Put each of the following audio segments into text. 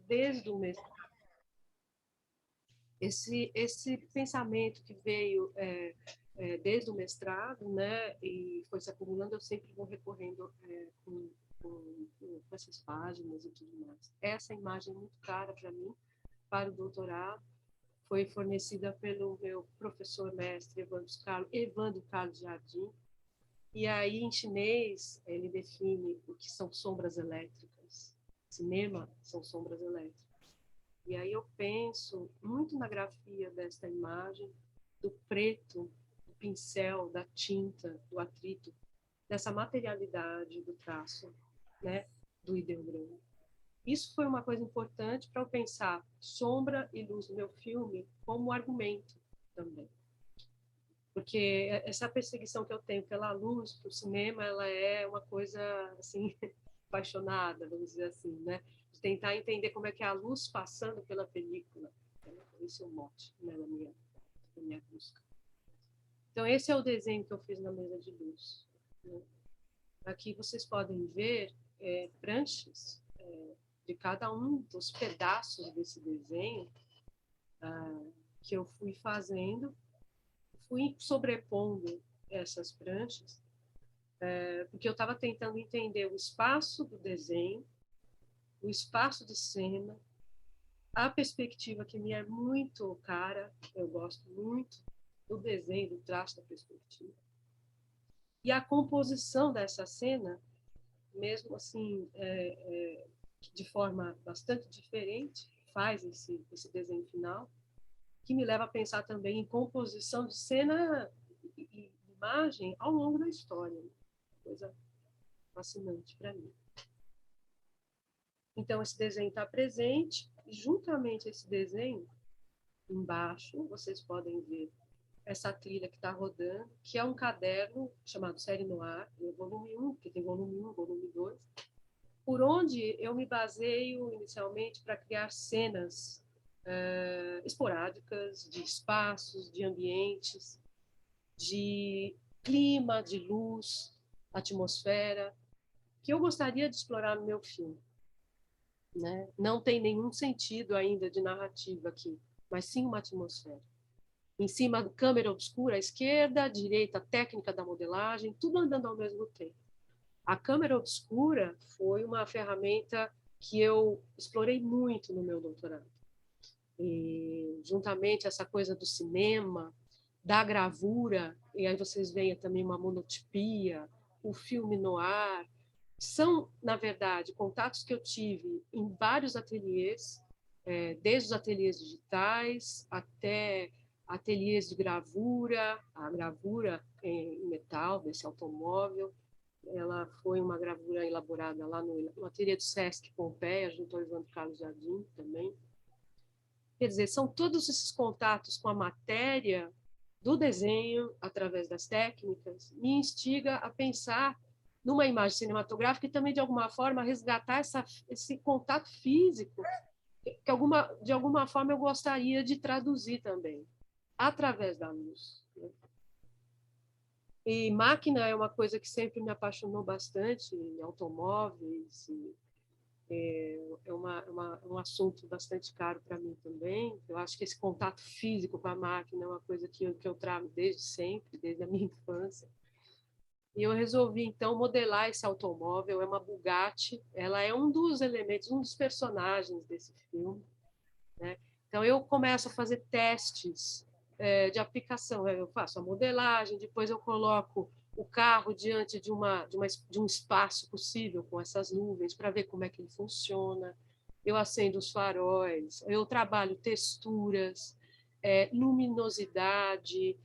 desde o mestrado. Esse pensamento que veio desde o mestrado, né, e foi se acumulando, eu sempre vou recorrendo com essas páginas e tudo mais. Essa imagem é muito cara para mim, para o doutorado, foi fornecida pelo meu professor mestre Evandro Carlos Jardim, e aí em chinês ele define o que são sombras elétricas. Cinema são sombras elétricas. E aí eu penso muito na grafia desta imagem, do preto, do pincel, da tinta, do atrito, dessa materialidade do traço, né, do ideograma. Isso foi uma coisa importante para eu pensar sombra e luz no meu filme como argumento também. Porque essa perseguição que eu tenho pela luz, para o cinema, ela é uma coisa assim apaixonada, vamos dizer assim, né? De tentar entender como é que é a luz passando pela película. Esse é o mote, né, da minha busca. Então, esse é o desenho que eu fiz na mesa de luz, né? Aqui vocês podem ver pranchas de cada um dos pedaços desse desenho que eu fui fazendo, fui sobrepondo essas pranchas, porque eu estava tentando entender o espaço do desenho, o espaço de cena, a perspectiva que me é muito cara, eu gosto muito do desenho, do traço da perspectiva, e a composição dessa cena, mesmo assim, de forma bastante diferente, faz esse desenho final, que me leva a pensar também em composição de cena e imagem ao longo da história. Coisa fascinante para mim. Então, esse desenho está presente, e juntamente esse desenho, embaixo, vocês podem ver essa trilha que está rodando, que é um caderno chamado Série Noir, volume 1, que tem volume 1, volume 2, por onde eu me baseio inicialmente para criar cenas esporádicas, de espaços, de ambientes, de clima, de luz, atmosfera, que eu gostaria de explorar no meu filme. Né? Não tem nenhum sentido ainda de narrativa aqui, mas sim uma atmosfera. Em cima, câmera obscura à esquerda, à direita, técnica da modelagem, tudo andando ao mesmo tempo. A câmera obscura foi uma ferramenta que eu explorei muito no meu doutorado. E, juntamente essa coisa do cinema, da gravura, e aí vocês veem também uma monotipia, o filme noir, são, na verdade, contatos que eu tive em vários ateliês, desde os ateliês digitais até ateliês de gravura, a gravura em metal desse automóvel. Ela foi uma gravura elaborada lá no ateliê do Sesc Pompeia, junto ao Evandro Carlos Jardim também. Quer dizer, são todos esses contatos com a matéria do desenho, através das técnicas, me instiga a pensar numa imagem cinematográfica e também, de alguma forma, resgatar esse contato físico que, de alguma forma, eu gostaria de traduzir também, através da luz. E máquina é uma coisa que sempre me apaixonou bastante, em automóveis, um assunto bastante caro para mim também. Eu acho que esse contato físico com a máquina é uma coisa que eu trago desde sempre, desde a minha infância. E eu resolvi, então, modelar esse automóvel. É uma Bugatti, ela é um dos elementos, um dos personagens desse filme, né? Então, eu começo a fazer testes de aplicação. Eu faço a modelagem, depois eu coloco o carro diante de um espaço possível com essas nuvens para ver como é que ele funciona. Eu acendo os faróis, eu trabalho texturas, luminosidade,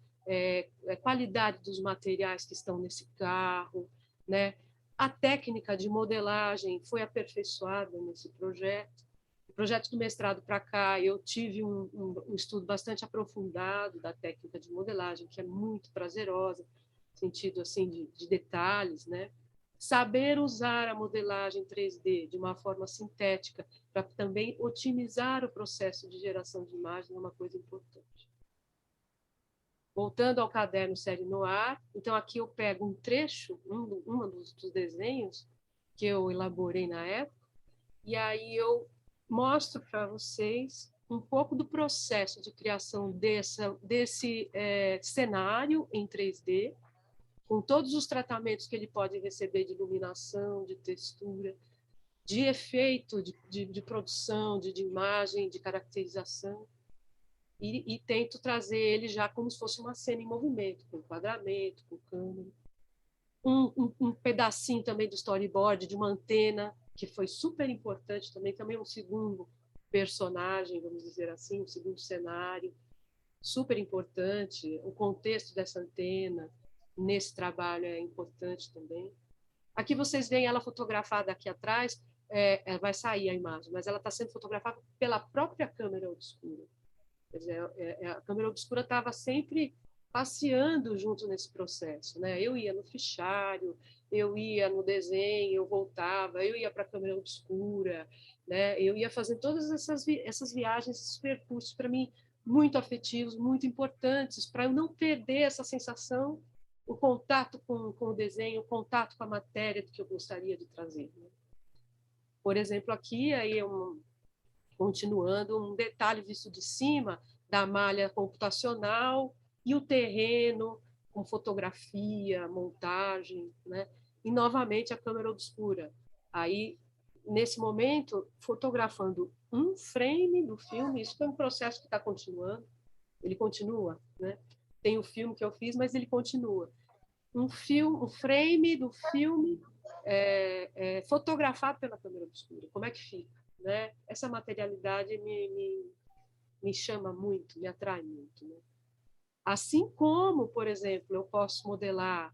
qualidade dos materiais que estão nesse carro, né? A técnica de modelagem foi aperfeiçoada nesse projeto. O projeto do mestrado para cá, eu tive um estudo bastante aprofundado da técnica de modelagem, que é muito prazerosa, no sentido assim de detalhes, né? Saber usar a modelagem 3D de uma forma sintética para também otimizar o processo de geração de imagens é uma coisa importante. Voltando ao caderno Série Noir, então aqui eu pego um trecho, um dos desenhos que eu elaborei na época, e aí eu mostro para vocês um pouco do processo de criação desse cenário em 3D, com todos os tratamentos que ele pode receber de iluminação, de textura, de efeito, de produção, de imagem, de caracterização, e tento trazer ele já como se fosse uma cena em movimento, com enquadramento, com câmera. Um pedacinho também do storyboard, de uma antena, que foi super importante também um segundo personagem, vamos dizer assim, um segundo cenário, super importante. O contexto dessa antena nesse trabalho é importante também. Aqui vocês veem ela fotografada aqui atrás, vai sair a imagem, mas ela está sendo fotografada pela própria câmera obscura. Quer dizer, a câmera obscura estava sempre passeando junto nesse processo, né? Eu ia no fichário, eu ia no desenho, eu voltava, eu ia para a câmera obscura, né? Eu ia fazendo todas essas viagens, esses percursos, para mim, muito afetivos, muito importantes, para eu não perder essa sensação, o contato com o desenho, o contato com a matéria que eu gostaria de trazer, né? Por exemplo, aqui, aí continuando, um detalhe visto de cima da malha computacional e o terreno com fotografia, montagem, né? E novamente a câmera obscura. Aí, nesse momento, fotografando um frame do filme, isso é um processo que está continuando, ele continua, né? Tem o filme que eu fiz, mas ele continua. Um frame do filme fotografado pela câmera obscura. Como é que fica? Né? Essa materialidade me chama muito, me atrai muito. Né? Assim como, por exemplo, eu posso modelar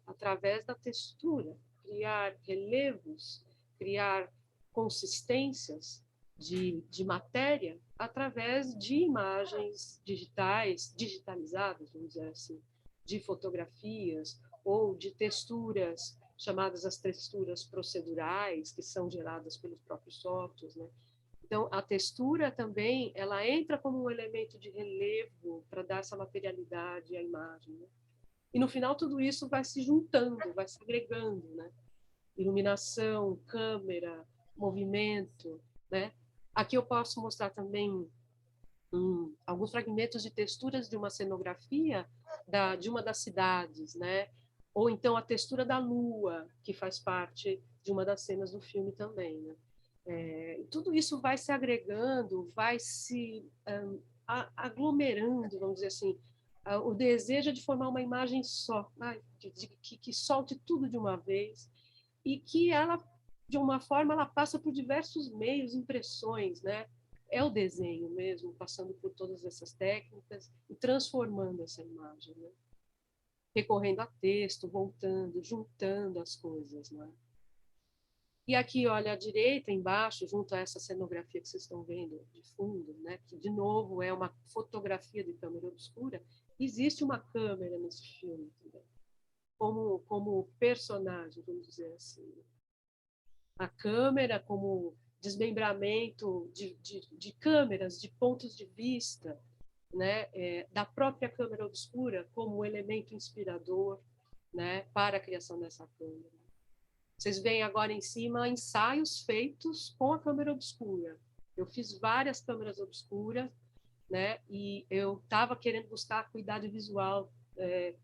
através da textura, criar relevos, criar consistências de matéria através de imagens digitais, digitalizadas, vamos dizer assim, de fotografias ou de texturas chamadas as texturas procedurais, que são geradas pelos próprios softwares, né? Então, a textura também, ela entra como um elemento de relevo para dar essa materialidade à imagem, né? E no final tudo isso vai se juntando, vai se agregando, né? Iluminação, câmera, movimento, né? Aqui eu posso mostrar também alguns fragmentos de texturas de uma cenografia de uma das cidades, né? Ou então a textura da lua, que faz parte de uma das cenas do filme também, né? Tudo isso vai se agregando, vai se aglomerando, vamos dizer assim, o desejo de formar uma imagem só, que solte tudo de uma vez e que ela, de uma forma, ela passa por diversos meios, impressões, né? É o desenho mesmo, passando por todas essas técnicas e transformando essa imagem, né? Recorrendo a texto, voltando, juntando as coisas, né? E aqui, olha, à direita, embaixo, junto a essa cenografia que vocês estão vendo de fundo, né, que, de novo, é uma fotografia de câmera obscura, existe uma câmera nesse filme também, como personagem, vamos dizer assim. A câmera como desmembramento de câmeras, de pontos de vista, né, da própria câmera obscura como elemento inspirador, né, para a criação dessa câmera. Vocês veem agora em cima ensaios feitos com a câmera obscura. Eu fiz várias câmeras obscuras, né? E eu estava querendo buscar a acuidade visual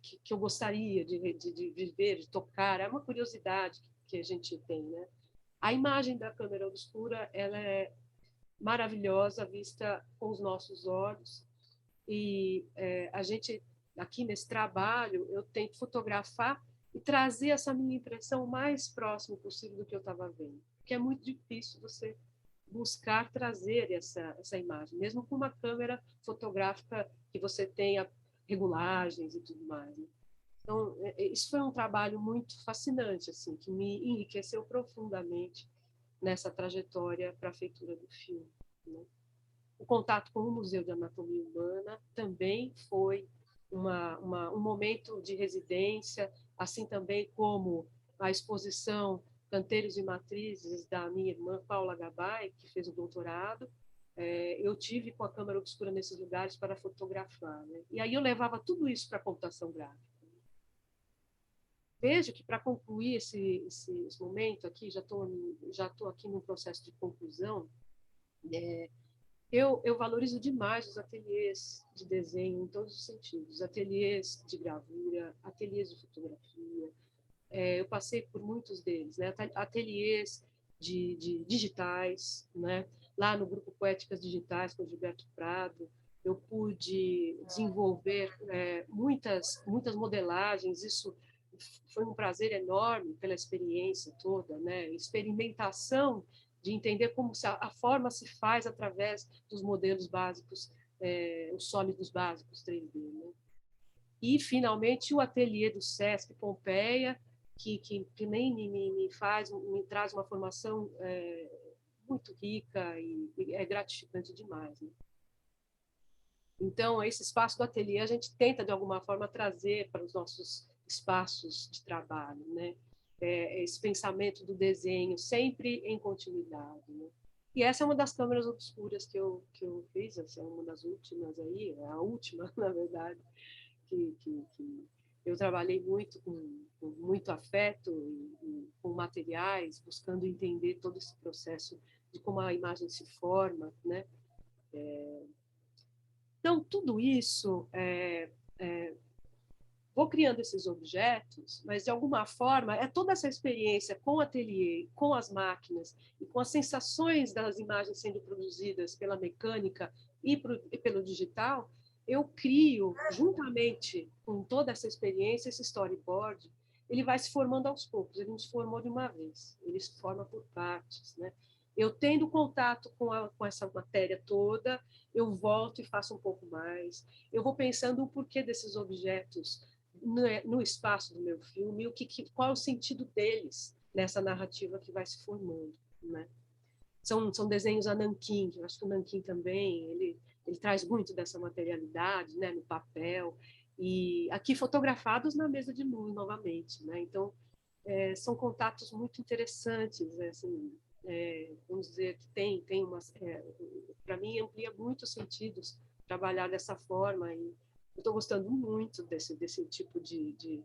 que eu gostaria de ver, de tocar. É uma curiosidade que a gente tem, né? A imagem da câmera obscura, ela é maravilhosa vista com os nossos olhos. E a gente, aqui nesse trabalho, eu tento fotografar e trazer essa minha impressão o mais próximo possível do que eu estava vendo. Porque é muito difícil você buscar trazer essa imagem, mesmo com uma câmera fotográfica que você tenha regulagens e tudo mais. Né? Então, isso foi um trabalho muito fascinante, assim, que me enriqueceu profundamente nessa trajetória para a feitura do filme. Né? O contato com o Museu de Anatomia Humana também foi um momento de residência, assim também como a exposição Canteiros e Matrizes da minha irmã Paula Gabay, que fez o doutorado. Eu tive com a câmera obscura nesses lugares para fotografar. Né? E aí eu levava tudo isso para a computação gráfica. vejo que, para concluir esse momento aqui, já estou aqui no processo de conclusão, eu valorizo demais os ateliês de desenho em todos os sentidos, ateliês de gravura, ateliês de fotografia. Eu passei por muitos deles, né? Ateliês de digitais, né? Lá no Grupo Poéticas Digitais, com o Gilberto Prado, eu pude desenvolver muitas modelagens. Isso foi um prazer enorme pela experiência toda, né? Experimentação de entender como a forma se faz através dos modelos básicos, os sólidos básicos 3D, né? E, finalmente, o ateliê do Sesc Pompeia, que nem me traz uma formação muito rica e é gratificante demais, né? Então, esse espaço do ateliê a gente tenta, de alguma forma, trazer para os nossos espaços de trabalho, né? Esse pensamento do desenho sempre em continuidade, né? E essa é uma das câmeras obscuras que eu fiz, essa é uma das últimas aí, a última, na verdade, que eu trabalhei muito com muito afeto e com materiais, buscando entender todo esse processo de como a imagem se forma, né? Então, tudo isso, vou criando esses objetos, mas, de alguma forma, toda essa experiência com o ateliê, com as máquinas, e com as sensações das imagens sendo produzidas pela mecânica e pelo digital, eu crio, juntamente com toda essa experiência, esse storyboard. Ele vai se formando aos poucos, ele não se formou de uma vez, ele se forma por partes, né? Eu tendo contato com essa matéria toda, eu volto e faço um pouco mais. Eu vou pensando o porquê desses objetos no espaço do meu filme, qual é o sentido deles nessa narrativa que vai se formando, né? São desenhos a nanquim, eu acho que o nanquim também, ele traz muito dessa materialidade, né, no papel, e aqui fotografados na mesa de luz novamente, né? Então, são contatos muito interessantes, assim, vamos dizer que tem umas, para mim amplia muito os sentidos trabalhar dessa forma, e eu estou gostando muito desse tipo de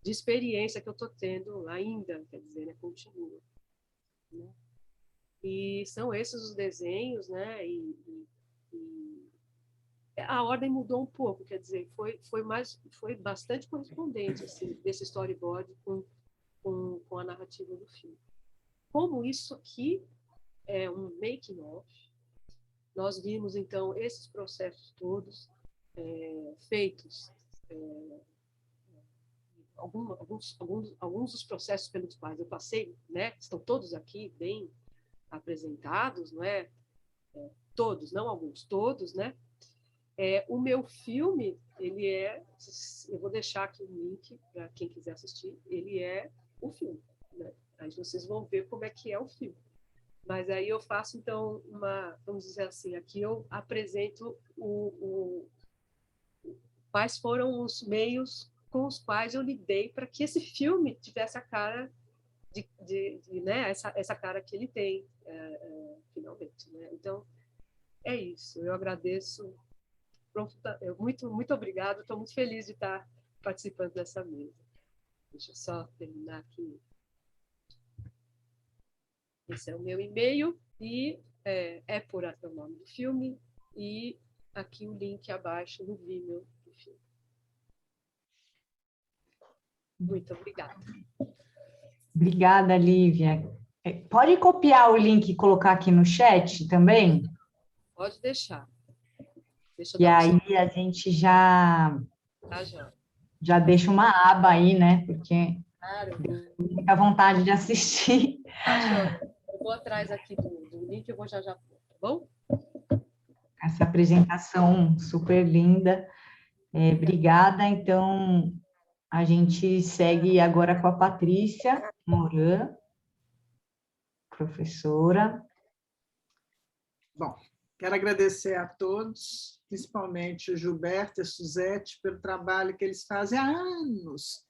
experiência que eu estou tendo ainda, quer dizer, né, continua, né? E são esses os desenhos, né? E a ordem mudou um pouco, quer dizer, foi bastante correspondente, assim, desse storyboard com a narrativa do filme. Como isso aqui é um making of, nós vimos, então, esses processos todos feitos, alguns dos processos pelos quais eu passei, né, estão todos aqui bem apresentados, não é? Todos, não alguns, todos, né? O meu filme, eu vou deixar aqui o link para quem quiser assistir, ele é o filme, né? Aí vocês vão ver como é que é o filme. Mas aí eu faço, então, vamos dizer assim, aqui eu apresento quais foram os meios com os quais eu lidei para que esse filme tivesse a cara né, essa cara que ele tem, finalmente, né? Então, é isso. Eu agradeço. Muito obrigada. Estou muito feliz de estar participando dessa mesa. Deixa eu só terminar aqui. Esse é o meu e-mail e por o nome do filme, e aqui o link abaixo no Vimeo do filme. Muito obrigada. Obrigada, Lívia. Pode copiar o link e colocar aqui no chat também? Pode deixar. E aí a gente já deixa uma aba aí, né? Porque tem muita vontade de assistir. Eu vou atrás aqui do link, eu vou já, tá bom? Essa apresentação super linda. Obrigada. Então, a gente segue agora com a Patrícia Moran, professora. Bom, quero agradecer a todos, principalmente o Gilberto e a Suzete, pelo trabalho que eles fazem há anos.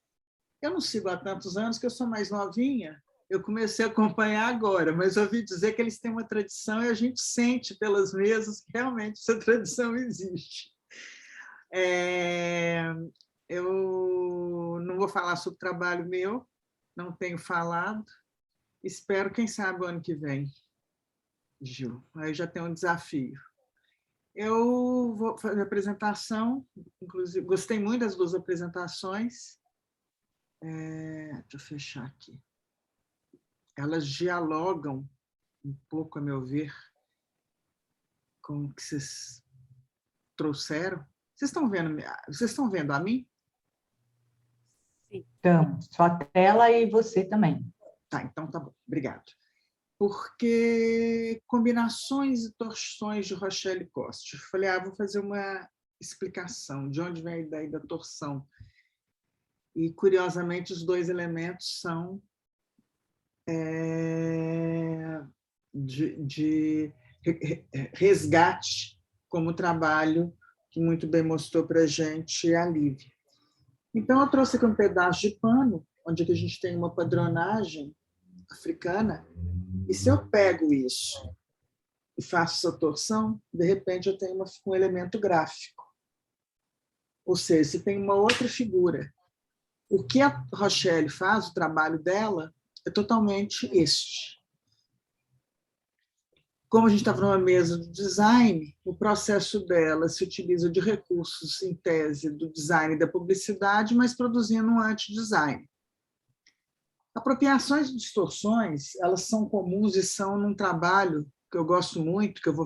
Eu não sigo há tantos anos, que eu sou mais novinha, eu comecei a acompanhar agora, mas ouvi dizer que eles têm uma tradição e a gente sente pelas mesas que realmente essa tradição existe. eu não vou falar sobre o trabalho meu, não tenho falado. Espero, quem sabe, o ano que vem, Gil. Aí já tem um desafio. Eu vou fazer a apresentação, inclusive, gostei muito das 2 apresentações. Deixa eu fechar aqui. Elas dialogam um pouco, a meu ver, com o que vocês trouxeram. Vocês estão vendo a mim? Sim. Então, sua tela e você também. Tá, então tá bom. Obrigado. Porque combinações e torções de Rochelle Coste. Eu falei, vou fazer uma explicação de onde vem a ideia da torção. E, curiosamente, os 2 elementos são de resgate, como o trabalho que muito bem mostrou para a gente a Lívia. Então, eu trouxe aqui um pedaço de pano, onde a gente tem uma padronagem africana, e se eu pego isso e faço essa torção, de repente eu tenho um elemento gráfico. Ou seja, se tem uma outra figura. O que a Rochelle faz, o trabalho dela, é totalmente este. Como a gente estava numa mesa do design, o processo dela se utiliza de recursos, em tese, do design e da publicidade, mas produzindo um anti-design. Apropriações e distorções, elas são comuns e são num trabalho que eu gosto muito, que eu vou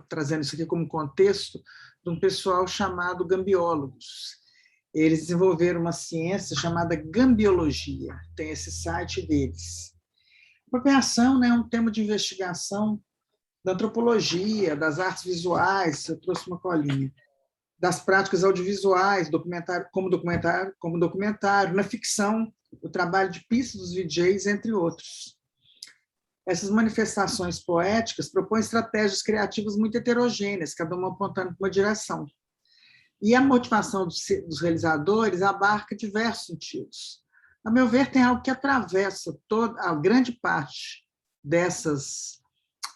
trazendo isso aqui como contexto, de um pessoal chamado gambiólogos. Eles desenvolveram uma ciência chamada gambiologia, tem esse site deles. Apropriação, né, é um tema de investigação da antropologia, das artes visuais, eu trouxe uma colinha, das práticas audiovisuais, como documentário, na ficção, o trabalho de pista dos VJs, entre outros. Essas manifestações poéticas propõem estratégias criativas muito heterogêneas, cada uma apontando para uma direção. E a motivação dos realizadores abarca diversos sentidos. A meu ver, tem algo que atravessa a grande parte dessas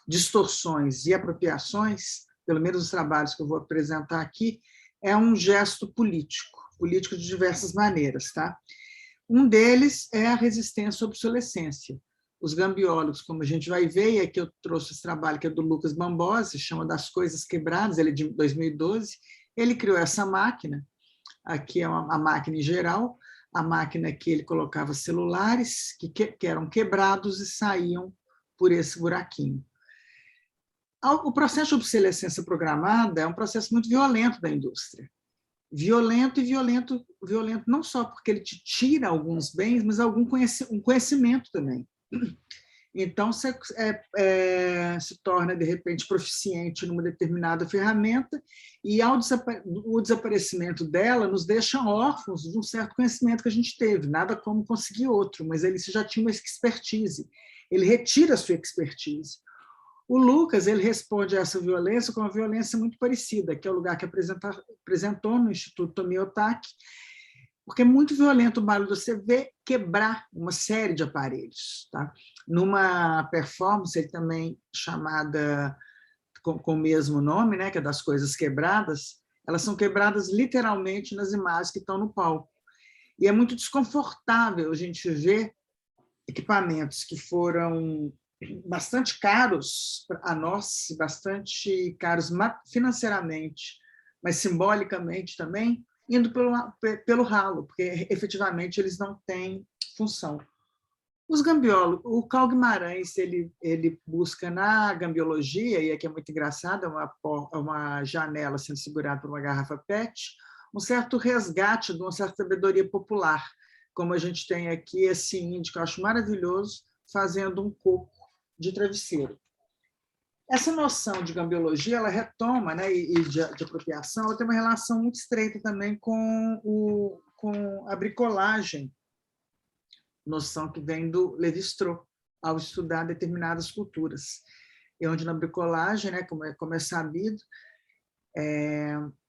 distorções e apropriações, pelo menos os trabalhos que eu vou apresentar aqui, é um gesto político de diversas maneiras. Tá? Um deles é a resistência à obsolescência. Os gambiólogos, como a gente vai ver, e aqui eu trouxe esse trabalho que é do Lucas Bambosi, chama Das Coisas Quebradas, ele é de 2012, ele criou essa máquina, aqui é a máquina em geral, a máquina que ele colocava celulares que eram quebrados e saíam por esse buraquinho. O processo de obsolescência programada é um processo muito violento da indústria. Violento não só porque ele te tira alguns bens, mas um conhecimento também. Então, você se torna, de repente, proficiente numa determinada ferramenta e o desaparecimento dela nos deixa órfãos de um certo conhecimento que a gente teve, nada como conseguir outro, mas ele já tinha uma expertise, ele retira a sua expertise. O Lucas ele responde a essa violência com uma violência muito parecida, que é o lugar que apresentou no Instituto Tomi Otaki, porque é muito violento o barulho de você ver quebrar uma série de aparelhos. Tá? Numa performance ele também chamada com o mesmo nome, né, que é Das Coisas Quebradas, elas são quebradas literalmente nas imagens que estão no palco. E é muito desconfortável a gente ver equipamentos que foram bastante caros a nós, bastante caros financeiramente, mas simbolicamente também, indo pelo ralo, porque efetivamente eles não têm função. Os gambiólogos, o Carl Guimarães, ele busca na gambiologia, e aqui é muito engraçado, é uma janela sendo segurada por uma garrafa PET, um certo resgate de uma certa sabedoria popular, como a gente tem aqui esse índio, que eu acho maravilhoso, fazendo um coco de travesseiro. Essa noção de gambiologia, ela retoma, né, e de apropriação, ela tem uma relação muito estreita também com a bricolagem, noção que vem do Lévi-Strauss, ao estudar determinadas culturas. E onde na bricolagem, né, como é sabido,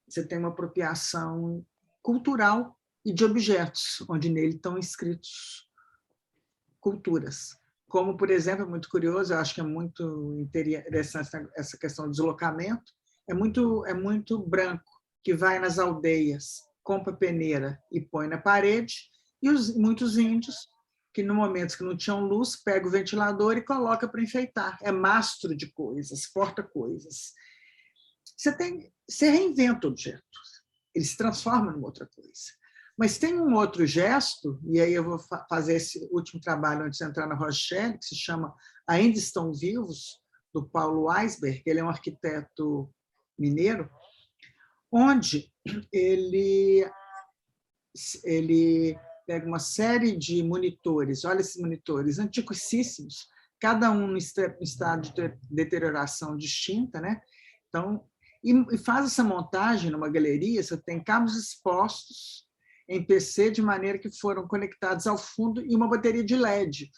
você tem uma apropriação cultural e de objetos, onde nele estão inscritos culturas. Como, por exemplo, é muito curioso, eu acho que é muito interessante essa questão do deslocamento, é muito branco que vai nas aldeias compra peneira e põe na parede, e muitos índios, que no momento que não tinham luz, pega o ventilador e coloca para enfeitar. É mastro de coisas, porta-coisas. Você reinventa o objeto, ele se transforma em outra coisa. Mas tem um outro gesto, e aí eu vou fazer esse último trabalho antes de entrar na Rochelle, que se chama Ainda Estão Vivos, do Paulo Weisberg. Ele é um arquiteto mineiro, onde ele pega uma série de monitores, olha esses monitores antiquíssimos, cada um em estado de deterioração distinta, né? Então, e faz essa montagem numa galeria. Você tem cabos expostos em PC de maneira que foram conectados ao fundo, e uma bateria de LED,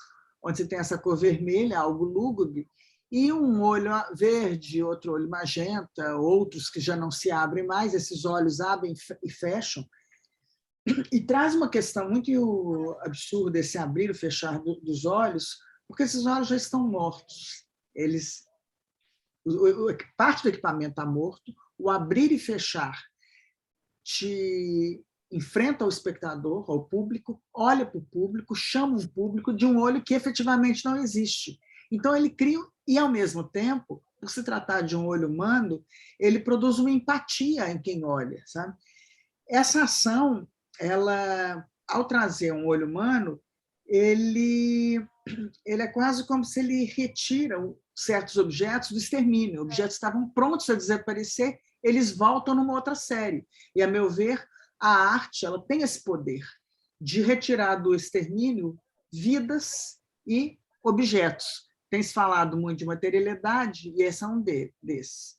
onde você tem essa cor vermelha, algo lúgubre, e um olho verde, outro olho magenta, outros que já não se abrem mais, esses olhos abrem e fecham, e traz uma questão muito absurda, esse abrir e fechar dos olhos, porque esses olhos já estão mortos. Parte do equipamento está morto, o abrir e fechar te enfrenta o espectador, ao público, olha para o público, chama um público de um olho que efetivamente não existe. Então, ele cria, e ao mesmo tempo, por se tratar de um olho humano, ele produz uma empatia em quem olha, sabe? Essa ação, ela, ao trazer um olho humano, ele é quase como se ele retira certos objetos do extermínio. Objetos estavam prontos a desaparecer, eles voltam numa outra série. E, a meu ver, a arte, ela tem esse poder de retirar do extermínio vidas e objetos. Tem-se falado muito de materialidade, e esse é um desses.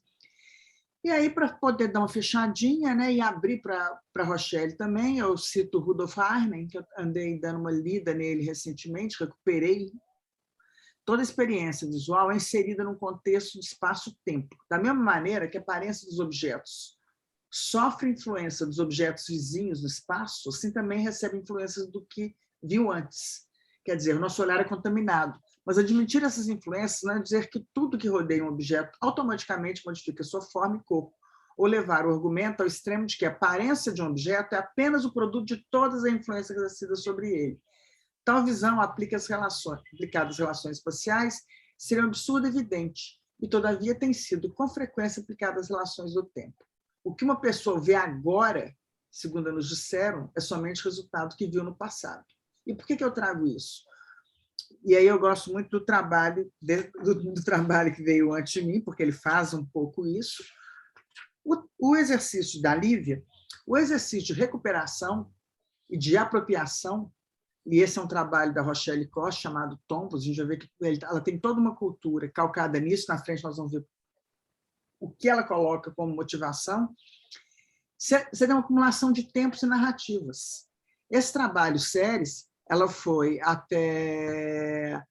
E aí, para poder dar uma fechadinha, né, e abrir para Rochelle também, eu cito Rudolf Hartmann, que eu andei dando uma lida nele recentemente, recuperei. Toda a experiência visual é inserida num contexto de espaço-tempo, da mesma maneira que a aparência dos objetos sofre influência dos objetos vizinhos no espaço, assim também recebe influências do que viu antes. Quer dizer, o nosso olhar é contaminado. Mas admitir essas influências não é dizer que tudo que rodeia um objeto automaticamente modifica sua forma e corpo, ou levar o argumento ao extremo de que a aparência de um objeto é apenas o produto de todas as influências exercidas sobre ele. Tal visão aplicada às relações espaciais seria um absurdo evidente, e, todavia, tem sido com frequência aplicada às relações do tempo. O que uma pessoa vê agora, segundo nos disseram, é somente resultado do que viu no passado. E por que eu trago isso? E aí eu gosto muito do trabalho que veio antes de mim, porque ele faz um pouco isso. O exercício da Lívia, o exercício de recuperação e de apropriação, e esse é um trabalho da Rochelle Costa, chamado Tombos. A gente vai ver que ela tem toda uma cultura calcada nisso. Na frente nós vamos ver o que ela coloca como motivação. Você tem uma acumulação de tempos e narrativas. Esse trabalho, séries, ela foi até...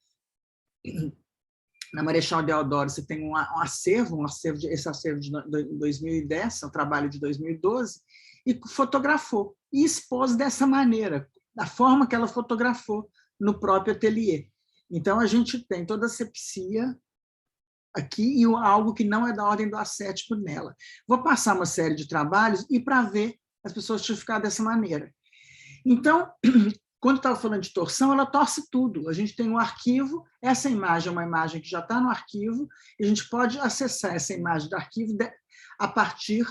Na Marechal Deodoro, você tem um acervo, esse acervo de 2010, é um trabalho de 2012, e fotografou, e expôs dessa maneira, da forma que ela fotografou no próprio ateliê. Então, a gente tem toda a asepsia aqui e algo que não é da ordem do ascético nela. Vou passar uma série de trabalhos e para ver as pessoas ficar dessa maneira. Então, quando estava falando de torção, ela torce tudo. A gente tem um arquivo, essa imagem é uma imagem que já está no arquivo, e a gente pode acessar essa imagem do arquivo a partir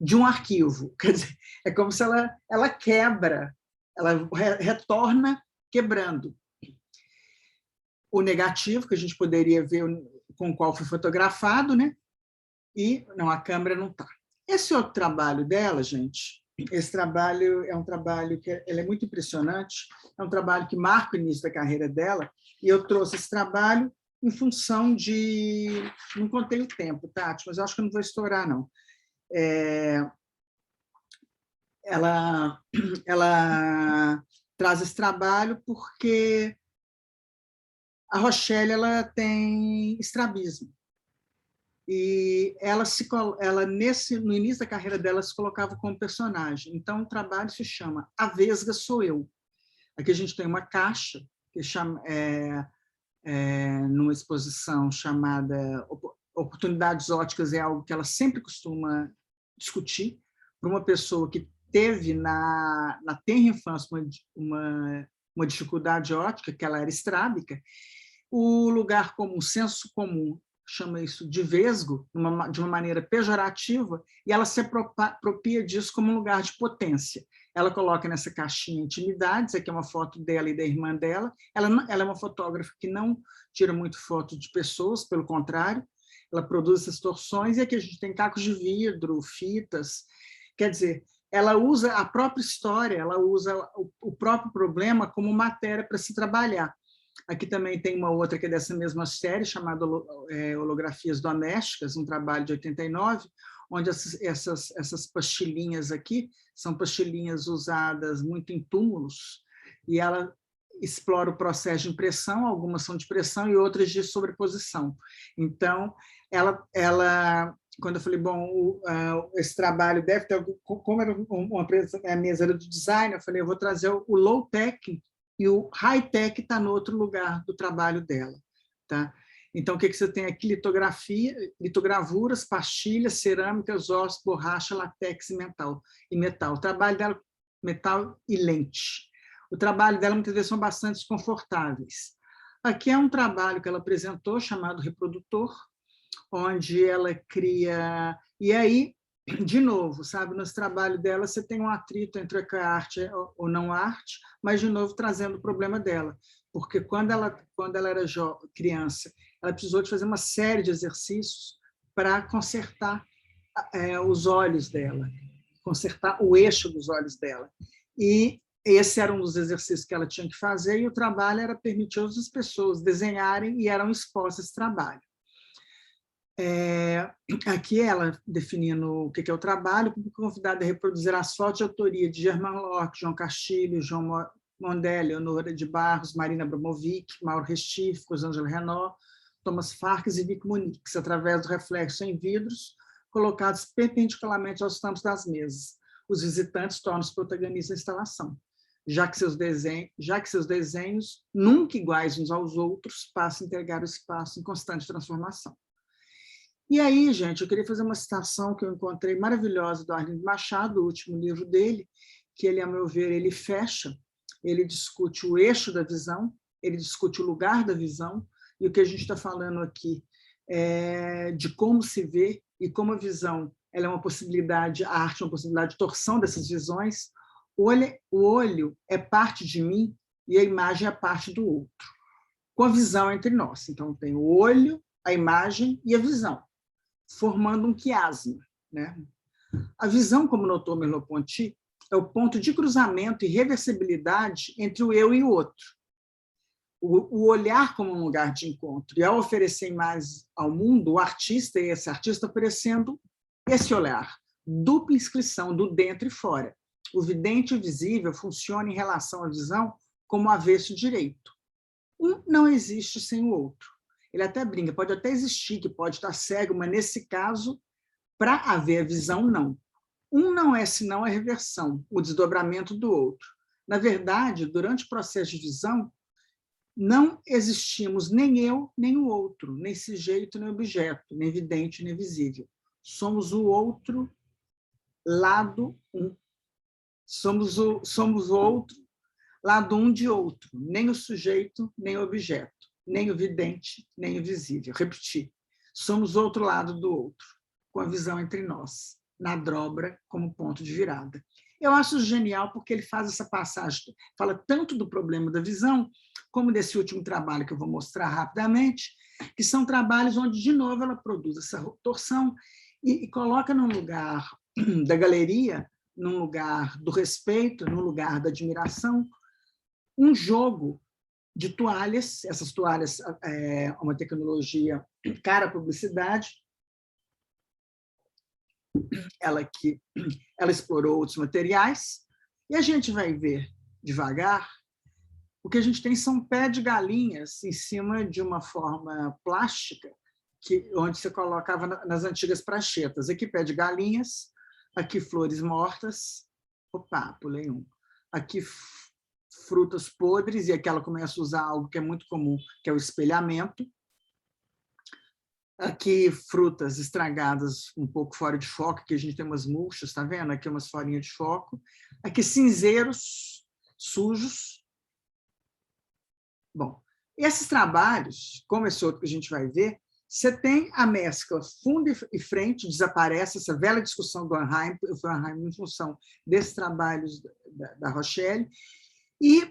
de um arquivo. Quer dizer, é como se ela quebra, ela retorna quebrando. O negativo, que a gente poderia ver com o qual foi fotografado, né? E não, a câmera não está. Esse outro trabalho dela, gente, esse trabalho é um trabalho que ele é muito impressionante, é um trabalho que marca o início da carreira dela, e eu trouxe esse trabalho em função de... Não contei o tempo, Tati, mas eu acho que eu não vou estourar, não. Ela traz esse trabalho porque a Rochelle ela tem estrabismo. E ela no início da carreira dela, se colocava como personagem. Então, o trabalho se chama A Vesga Sou Eu. Aqui a gente tem uma caixa, que numa exposição chamada Oportunidades Óticas, é algo que ela sempre costuma discutir, para uma pessoa que teve, na tenra infância, uma dificuldade óptica, que ela era estrábica. O lugar comum, o senso comum, chama isso de vesgo, de uma maneira pejorativa, e ela se apropria disso como um lugar de potência. Ela coloca nessa caixinha intimidades, aqui é uma foto dela e da irmã dela. Ela é uma fotógrafa que não tira muito foto de pessoas, pelo contrário, ela produz essas torções, e aqui a gente tem cacos de vidro, fitas, quer dizer, ela usa a própria história, ela usa o próprio problema como matéria para se trabalhar. Aqui também tem uma outra que é dessa mesma série, chamada Holografias Domésticas, um trabalho de 89, onde essas pastilhinhas aqui são pastilhinhas usadas muito em túmulos, e ela explora o processo de impressão, algumas são de pressão e outras de sobreposição. Então, ela quando eu falei, bom, esse trabalho deve ter, como era a mesa era do design, eu falei, eu vou trazer o low-tech, e o high-tech está no outro lugar do trabalho dela. Tá? Então, o que você tem aqui? Litogravuras, pastilhas, cerâmicas, ossos, borracha, látex e metal. O trabalho dela, metal e lente. O trabalho dela, muitas vezes, são bastante desconfortáveis. Aqui é um trabalho que ela apresentou, chamado Reprodutor, onde ela cria... E aí, de novo, sabe, nesse trabalho dela você tem um atrito entre a arte ou não arte, mas, de novo, trazendo o problema dela. Porque quando ela era criança, ela precisou de fazer uma série de exercícios para consertar os olhos dela, consertar o eixo dos olhos dela. E esse era um dos exercícios que ela tinha que fazer, e o trabalho era permitir outras pessoas desenharem, e eram expostas a esse trabalho. Aqui ela definindo o que é o trabalho, convidada a reproduzir as fotos de autoria de Germán Lorca, João Castilho, João Mondelli, Leonora de Barros, Marina Abramovic, Mauro Restivo, Rosângela Renault, Thomas Farkas e Vic Muniz, através do reflexo em vidros colocados perpendicularmente aos tampos das mesas. Os visitantes tornam-se protagonistas da instalação, já que seus desenhos, nunca iguais uns aos outros, passam a integrar o espaço em constante transformação. E aí, gente, eu queria fazer uma citação que eu encontrei maravilhosa do Arlindo Machado, o último livro dele, que ele, a meu ver, ele fecha, ele discute o eixo da visão, ele discute o lugar da visão, e o que a gente está falando aqui é de como se vê e como a visão ela é uma possibilidade, a arte é uma possibilidade de torção dessas visões. O olho é parte de mim e a imagem é parte do outro, com a visão entre nós. Então, tem o olho, a imagem e a visão, formando um quiasma, né? A visão, como notou Merleau-Ponty, é o ponto de cruzamento e reversibilidade entre o eu e o outro. O olhar como um lugar de encontro. E, ao oferecer mais ao mundo, o artista e esse artista oferecendo esse olhar, dupla inscrição do dentro e fora. O vidente e o visível funcionam em relação à visão como avesso direito. Um não existe sem o outro. Ele até brinca, pode até existir, que pode estar cego, mas, nesse caso, para haver a visão, não. Um não é senão a reversão, o desdobramento do outro. Na verdade, durante o processo de visão, não existimos nem eu, nem o outro, nem sujeito, nem objeto, nem vidente, nem visível. Somos o outro lado um. Somos o outro lado um de outro, nem o sujeito, nem o objeto, nem o vidente, nem o visível. Repetir. Somos o outro lado do outro, com a visão entre nós, na dobra como ponto de virada. Eu acho genial porque ele faz essa passagem, fala tanto do problema da visão, como desse último trabalho que eu vou mostrar rapidamente, que são trabalhos onde, de novo, ela produz essa torção e coloca num lugar da galeria, num lugar do respeito, num lugar da admiração, um jogo de toalhas. Essas toalhas é uma tecnologia cara à publicidade. Ela explorou outros materiais, e a gente vai ver devagar. O que a gente tem são pé de galinhas em cima de uma forma plástica, onde você colocava nas antigas prachetas. Aqui pé de galinhas, aqui flores mortas, opa, pulei um. Aqui frutas podres, e aqui ela começa a usar algo que é muito comum, que é o espelhamento. Aqui, frutas estragadas, um pouco fora de foco, aqui a gente tem umas murchas, está vendo? Aqui umas forinhas de foco. Aqui, cinzeiros sujos. Bom, esses trabalhos, como esse outro que a gente vai ver, você tem a mescla fundo e frente, desaparece essa velha discussão do Anheim, em função desses trabalhos da Rochelle, e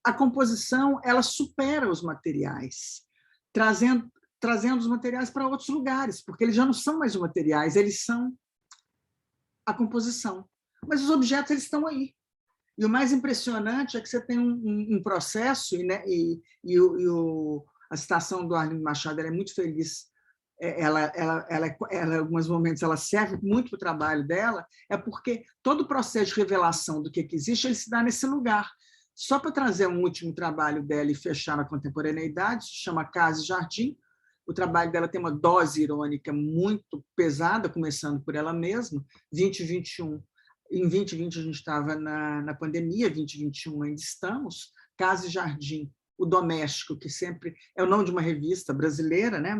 a composição ela supera os materiais, trazendo os materiais para outros lugares, porque eles já não são mais os materiais, eles são a composição. Mas os objetos eles estão aí. E o mais impressionante é que você tem um processo, a citação do Arlindo Machado ela é muito feliz, ela, em alguns momentos, ela serve muito para o trabalho dela, é porque todo o processo de revelação do que existe, ele se dá nesse lugar. Só para trazer um último trabalho dela e fechar na contemporaneidade, se chama Casa e Jardim. O trabalho dela tem uma dose irônica muito pesada, começando por ela mesma, 2021. Em 2020 a gente estava na pandemia, 2021 ainda estamos. Casa e Jardim, o doméstico, que sempre é o nome de uma revista brasileira, né?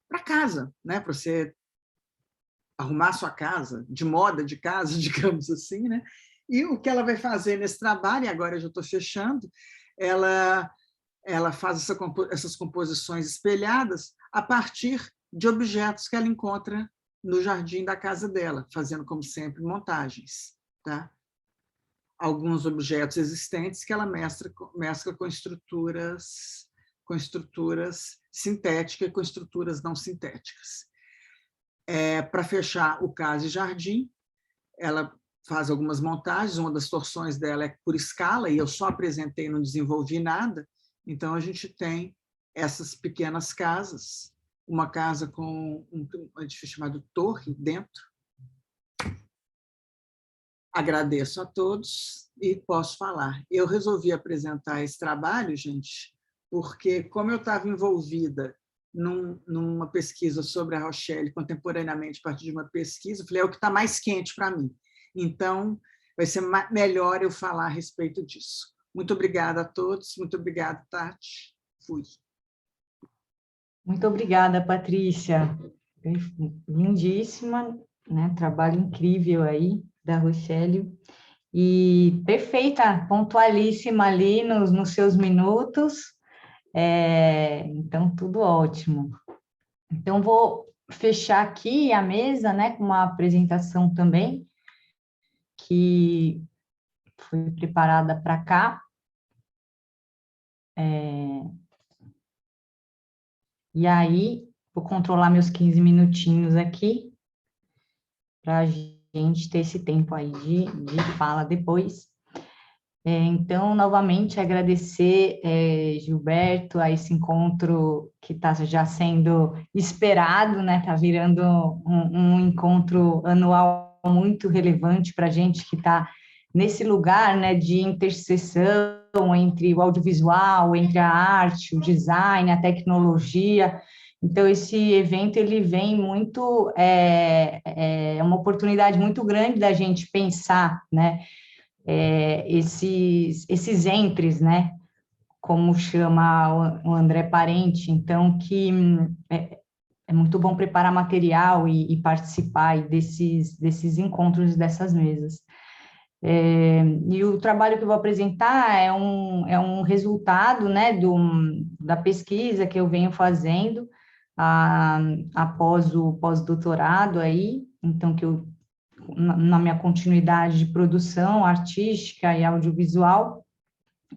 Para casa, né? Para você arrumar sua casa, de moda de casa, digamos assim, né? E o que ela vai fazer nesse trabalho, e agora eu já estou fechando, ela faz essas composições espelhadas a partir de objetos que ela encontra no jardim da casa dela, fazendo, como sempre, montagens. Tá? Alguns objetos existentes que ela mescla com estruturas sintéticas e com estruturas não sintéticas. Para fechar o Casa e Jardim, ela faz algumas montagens, uma das torções dela é por escala, e eu só apresentei, não desenvolvi nada, então a gente tem essas pequenas casas, uma casa com um edifício chamado Torre dentro. Agradeço a todos e posso falar. Eu resolvi apresentar esse trabalho, gente, porque como eu estava envolvida numa pesquisa sobre a Rochelle contemporaneamente a partir de uma pesquisa, eu falei, é o que está mais quente para mim. Então, vai ser melhor eu falar a respeito disso. Muito obrigada a todos. Muito obrigada, Tati. Fui. Muito obrigada, Patrícia. Lindíssima, né? Trabalho incrível aí da Rochelle. E perfeita, pontualíssima ali nos seus minutos. Então, tudo ótimo. Então, vou fechar aqui a mesa, né, com uma apresentação também, que foi preparada para cá. E aí, vou controlar meus 15 minutinhos aqui, para a gente ter esse tempo aí de fala depois. Então, novamente, agradecer, Gilberto, a esse encontro que está já sendo esperado, né? Está virando um encontro anual muito relevante para a gente que está nesse lugar, né, de interseção entre o audiovisual, entre a arte, o design, a tecnologia. Então, esse evento ele vem muito, uma oportunidade muito grande da gente pensar, né, esses entres, né, como chama o André Parente, então, que é muito bom preparar material e participar aí desses encontros, dessas mesas. E o trabalho que eu vou apresentar é um resultado, né, da pesquisa que eu venho fazendo após o pós-doutorado aí, então, que eu na minha continuidade de produção artística e audiovisual,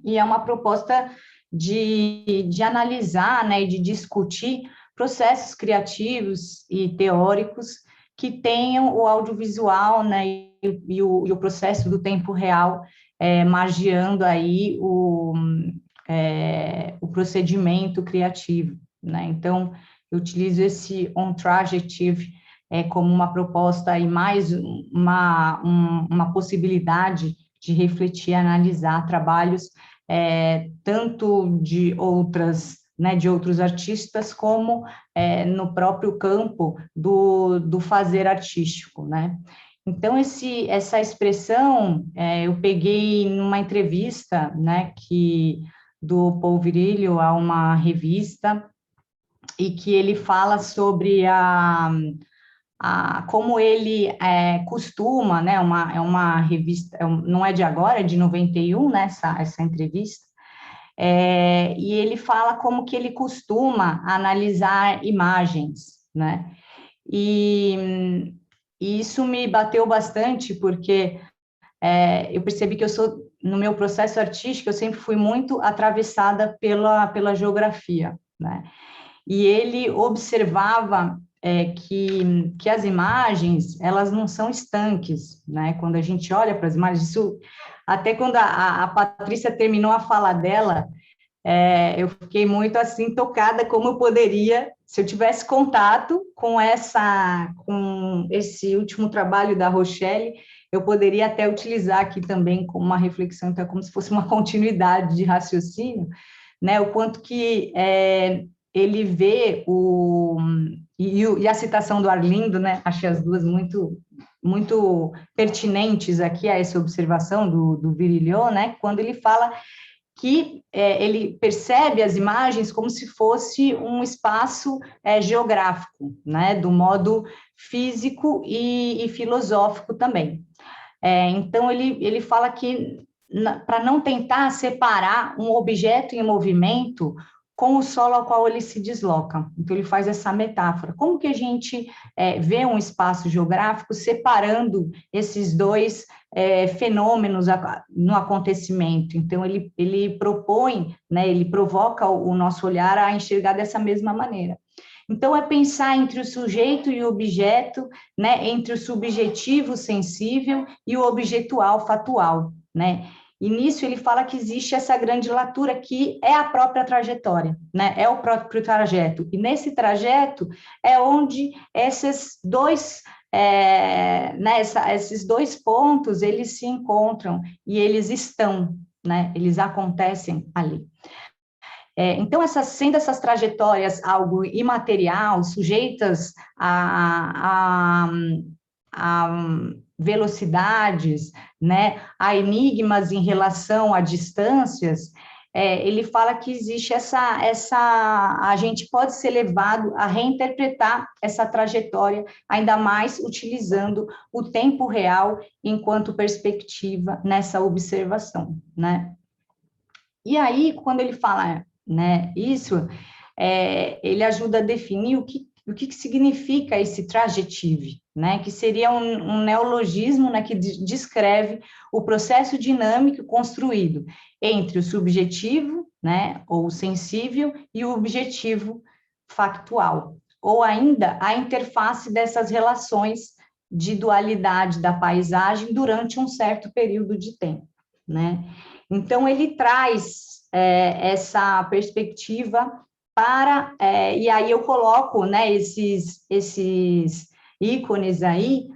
e é uma proposta de analisar, né, e de discutir processos criativos e teóricos que tenham o audiovisual, né, e o processo do tempo real margeando aí o procedimento criativo, né? Então, eu utilizo esse on-trajective como uma proposta e mais uma possibilidade de refletir e analisar trabalhos tanto de outros artistas, como no próprio campo do fazer artístico, né? Então, essa expressão eu peguei numa entrevista, né, do Paul Virilio a uma revista, e que ele fala sobre como ele costuma, né, é uma revista, não é de agora, é de 91, né, essa entrevista, e ele fala como que ele costuma analisar imagens, né, e isso me bateu bastante, porque eu percebi que no meu processo artístico, eu sempre fui muito atravessada pela geografia, né, e ele observava que as imagens, elas não são estanques, né? Quando a gente olha para as imagens, isso, até quando a Patrícia terminou a fala dela, eu fiquei muito assim tocada como eu poderia, se eu tivesse contato com esse último trabalho da Rochelle, eu poderia até utilizar aqui também como uma reflexão, então, como se fosse uma continuidade de raciocínio, né? O quanto que ele vê e a citação do Arlindo, né? Achei as duas muito pertinentes aqui a essa observação do Virilio, né? Quando ele fala que ele percebe as imagens como se fosse um espaço geográfico, né? Do modo físico e filosófico também. Então, ele fala que para não tentar separar um objeto em movimento com o solo ao qual ele se desloca. Então, ele faz essa metáfora. Como que a gente vê um espaço geográfico separando esses dois fenômenos no acontecimento? Então, ele propõe, né, ele provoca o nosso olhar a enxergar dessa mesma maneira. Então, é pensar entre o sujeito e o objeto, né, entre o subjetivo sensível e o objetual fatual, né? E nisso ele fala que existe essa grande latura que é a própria trajetória, né? É o próprio trajeto. E nesse trajeto é onde esses dois esses dois pontos, eles se encontram e eles estão, né? Eles acontecem ali. Então, sendo essas trajetórias algo imaterial, sujeitas a velocidades, né, a enigmas em relação a distâncias, ele fala que existe a gente pode ser levado a reinterpretar essa trajetória, ainda mais utilizando o tempo real enquanto perspectiva nessa observação, né? E aí, quando ele fala, né, isso, ele ajuda a definir o que significa esse trajetive, né, que seria um neologismo, né, que descreve o processo dinâmico construído entre o subjetivo, né, ou sensível, e o objetivo factual, ou ainda a interface dessas relações de dualidade da paisagem durante um certo período de tempo, né? Então, ele traz essa perspectiva e aí eu coloco, né, esses ícones aí,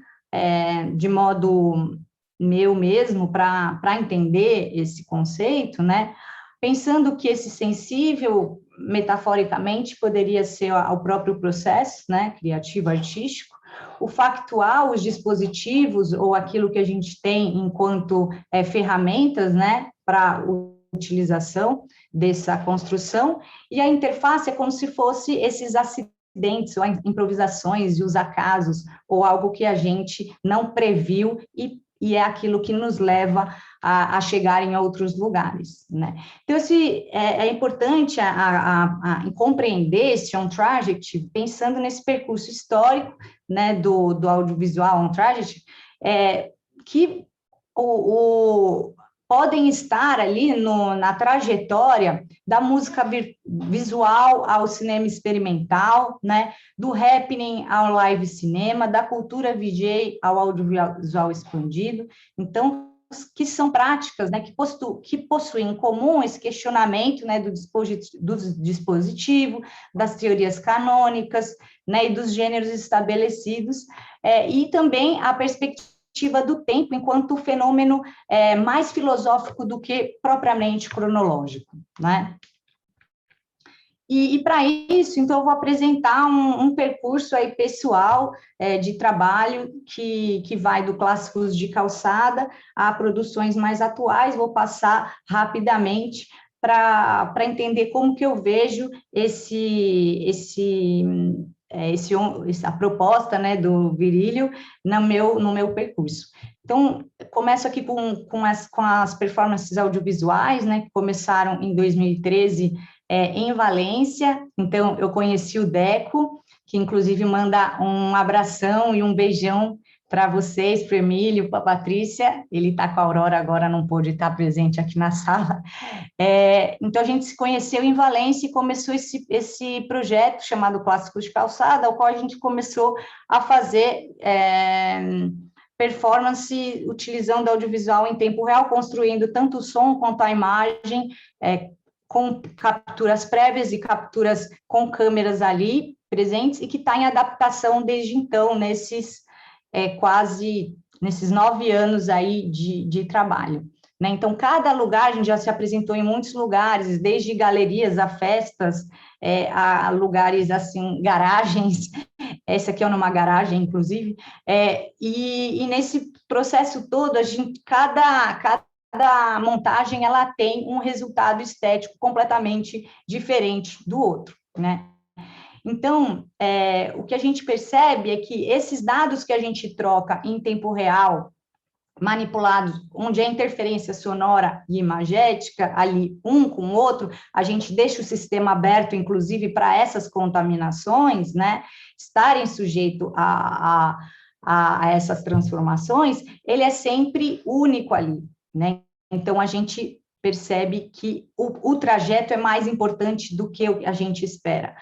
de modo meu mesmo, para entender esse conceito, né, pensando que esse sensível, metaforicamente, poderia ser o próprio processo, né, criativo, artístico, o factual, os dispositivos, ou aquilo que a gente tem enquanto ferramentas, né, para utilização dessa construção, e a interface é como se fosse esses acidentes, ou improvisações e os acasos, ou algo que a gente não previu e é aquilo que nos leva a chegar em outros lugares, né? Então, é importante compreender esse on-trajective, pensando nesse percurso histórico, né, do audiovisual on-trajective, que podem estar ali na trajetória da música visual ao cinema experimental, né, do happening ao live cinema, da cultura VJ ao audiovisual expandido. Então, que são práticas, né, que possuem em comum esse questionamento, né, do dispositivo, das teorias canônicas, né, e dos gêneros estabelecidos, e também a perspectiva do tempo enquanto fenômeno mais filosófico do que propriamente cronológico, né? E para isso, então, eu vou apresentar um percurso aí pessoal de trabalho que vai do clássicos de calçada a produções mais atuais. Vou passar rapidamente para entender como que eu vejo a proposta, né, do Virílio no meu percurso. Então, começo aqui com as performances audiovisuais, né, que começaram em 2013 em Valência. Então, eu conheci o Deco, que inclusive manda um abração e um beijão para vocês, para o Emílio, para a Patrícia. Ele está com a Aurora agora, não pôde estar presente aqui na sala. Então, a gente se conheceu em Valência e começou esse projeto chamado Clássicos de Calçada, ao qual a gente começou a fazer performance utilizando audiovisual em tempo real, construindo tanto o som quanto a imagem, com capturas prévias e capturas com câmeras ali presentes, e que está em adaptação desde então, nesses 9 anos aí de trabalho. Né? Então, cada lugar, a gente já se apresentou em muitos lugares, desde galerias a festas, a lugares, assim, garagens. Essa aqui é numa garagem, inclusive. E nesse processo todo, cada montagem, ela tem um resultado estético completamente diferente do outro, né? Então, o que a gente percebe é que esses dados que a gente troca em tempo real, manipulados, onde a interferência sonora e imagética, ali, um com o outro, a gente deixa o sistema aberto, inclusive, para essas contaminações, né, estarem sujeitos a essas transformações, ele é sempre único ali, né? Então, a gente percebe que o trajeto é mais importante do que a gente espera.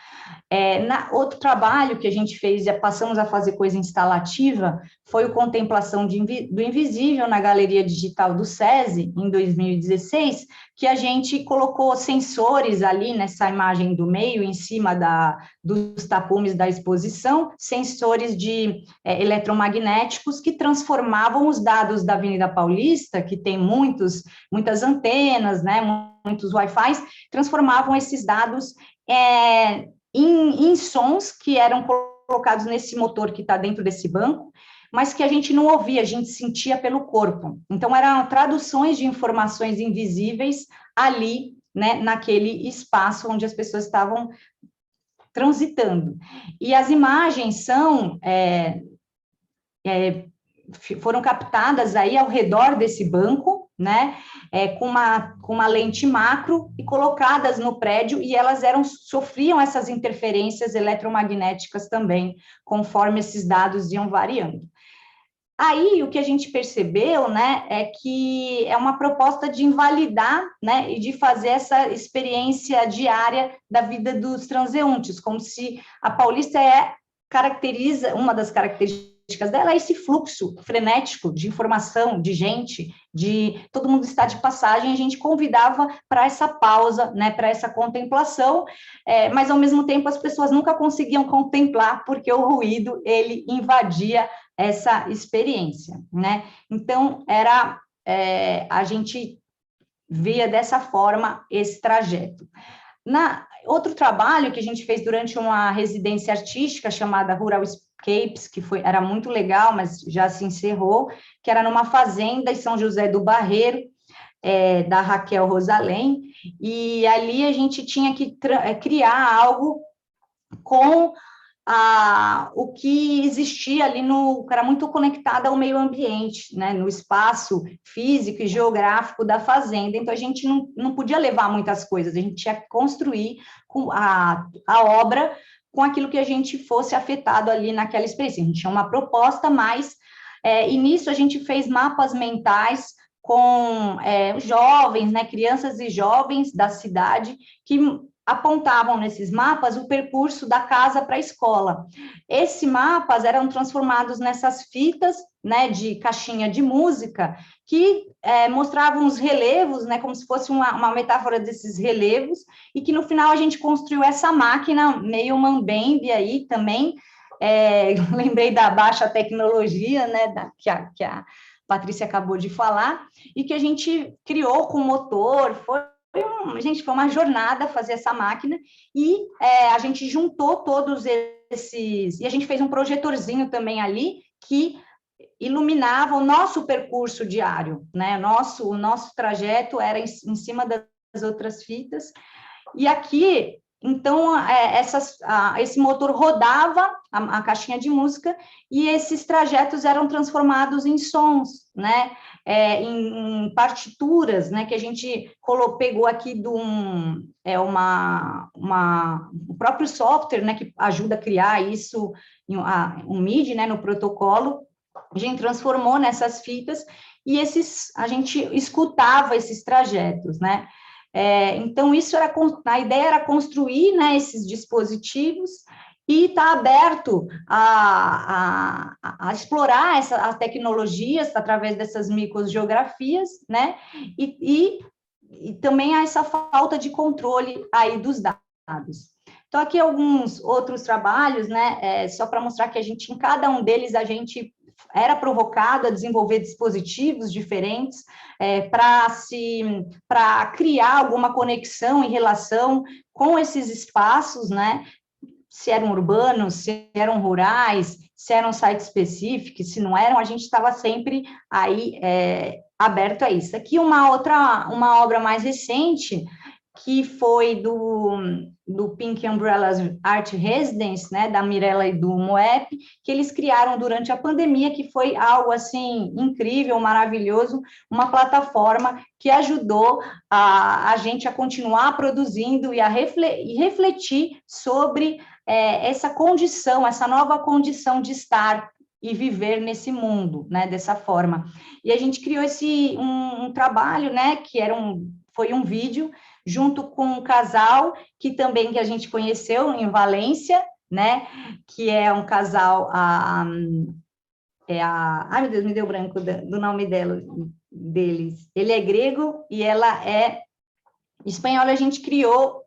Outro trabalho que a gente fez, já passamos a fazer coisa instalativa, foi o Contemplação do Invisível na Galeria Digital do SESI, em 2016, que a gente colocou sensores ali nessa imagem do meio, em cima dos tapumes da exposição, sensores eletromagnéticos que transformavam os dados da Avenida Paulista, que tem muitas antenas, né, muitos Wi-Fi, transformavam esses dados em sons que eram colocados nesse motor que está dentro desse banco, mas que a gente não ouvia, a gente sentia pelo corpo. Então, eram traduções de informações invisíveis ali, né, naquele espaço onde as pessoas estavam transitando. E as imagens foram captadas aí ao redor desse banco, né, com uma lente macro e colocadas no prédio, e elas sofriam essas interferências eletromagnéticas também, conforme esses dados iam variando. Aí, o que a gente percebeu, né, é que é uma proposta de invalidar, né, e de fazer essa experiência diária da vida dos transeuntes, como se a Paulista caracteriza, uma das características dela é esse fluxo frenético de informação, de gente, de todo mundo está de passagem. A gente convidava para essa pausa, né, para essa contemplação, mas, ao mesmo tempo, as pessoas nunca conseguiam contemplar, porque o ruído, ele invadia essa experiência, né? Então, a gente via dessa forma esse trajeto. Outro trabalho que a gente fez durante uma residência artística chamada Rural Capes, que era muito legal, mas já se encerrou, que era numa fazenda em São José do Barreiro, da Raquel Rosalém, e ali a gente tinha que criar algo com o que existia ali que era muito conectado ao meio ambiente, né, no espaço físico e geográfico da fazenda. Então, a gente não podia levar muitas coisas, a gente tinha que construir a obra com aquilo que a gente fosse afetado ali naquela experiência. A gente tinha uma proposta, mas, e nisso a gente fez mapas mentais com jovens, né, crianças e jovens da cidade, que apontavam nesses mapas o percurso da casa para a escola. Esses mapas eram transformados nessas fitas, né, de caixinha de música, que mostravam os relevos, né, como se fosse uma metáfora desses relevos, e que no final a gente construiu essa máquina meio mambembe aí também. Lembrei da baixa tecnologia, né, que a Patrícia acabou de falar, e que a gente criou com motor. Foi uma jornada fazer essa máquina, e a gente juntou todos esses, e a gente fez um projetorzinho também ali, que iluminava o nosso percurso diário, né? O nosso trajeto era em cima outras fitas. E aqui, então, esse motor rodava a caixinha de música e esses trajetos eram transformados em sons, né? Em partituras, né? Que a gente pegou aqui o próprio software, né? Que ajuda a criar isso, um MIDI, né? No protocolo, a gente transformou nessas fitas e a gente escutava esses trajetos, né? Então, a ideia era construir, né, esses dispositivos e estar aberto a explorar as tecnologias através dessas microgeografias, né, e também há essa falta de controle aí dos dados. Então, aqui alguns outros trabalhos, né, só para mostrar que em cada um deles, a gente era provocado a desenvolver dispositivos diferentes para criar alguma conexão em relação com esses espaços, né? Se eram urbanos, se eram rurais, se eram sites específicos, se não eram, a gente estava sempre aí aberto a isso. Aqui uma obra mais recente, que foi do Pink Umbrellas Art Residence, né, da Mirella e do Moep, que eles criaram durante a pandemia, que foi algo, assim, incrível, maravilhoso, uma plataforma que ajudou a gente a continuar produzindo e refletir sobre essa condição, essa nova condição de estar e viver nesse mundo, né, dessa forma. E a gente criou um trabalho, né, que foi um vídeo, junto com um casal que a gente conheceu em Valência, né, que é um casal, ai, meu Deus, me deu branco do nome deles. Ele é grego e ela é espanhola. A gente criou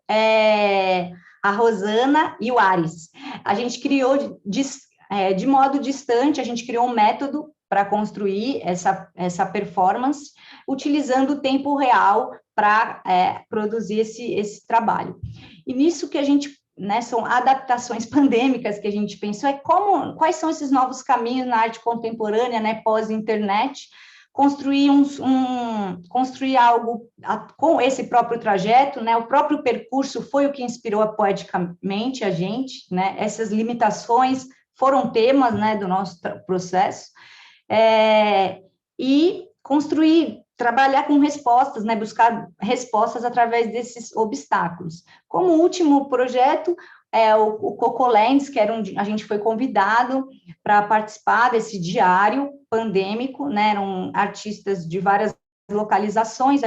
a Rosana e o Ares. A gente criou de modo distante, a gente criou um método para construir essa performance, utilizando o tempo real para produzir esse trabalho. E nisso que a gente, né, são adaptações pandêmicas que a gente pensou, quais são esses novos caminhos na arte contemporânea, né, pós-internet, construir algo com esse próprio trajeto, né, o próprio percurso foi o que inspirou poeticamente a gente, né, essas limitações foram temas, né, do nosso processo, e trabalhar com respostas, né, buscar respostas através desses obstáculos. Como último projeto, o Cocolands, a gente foi convidado para participar desse diário pandêmico, né, eram artistas de várias localizações,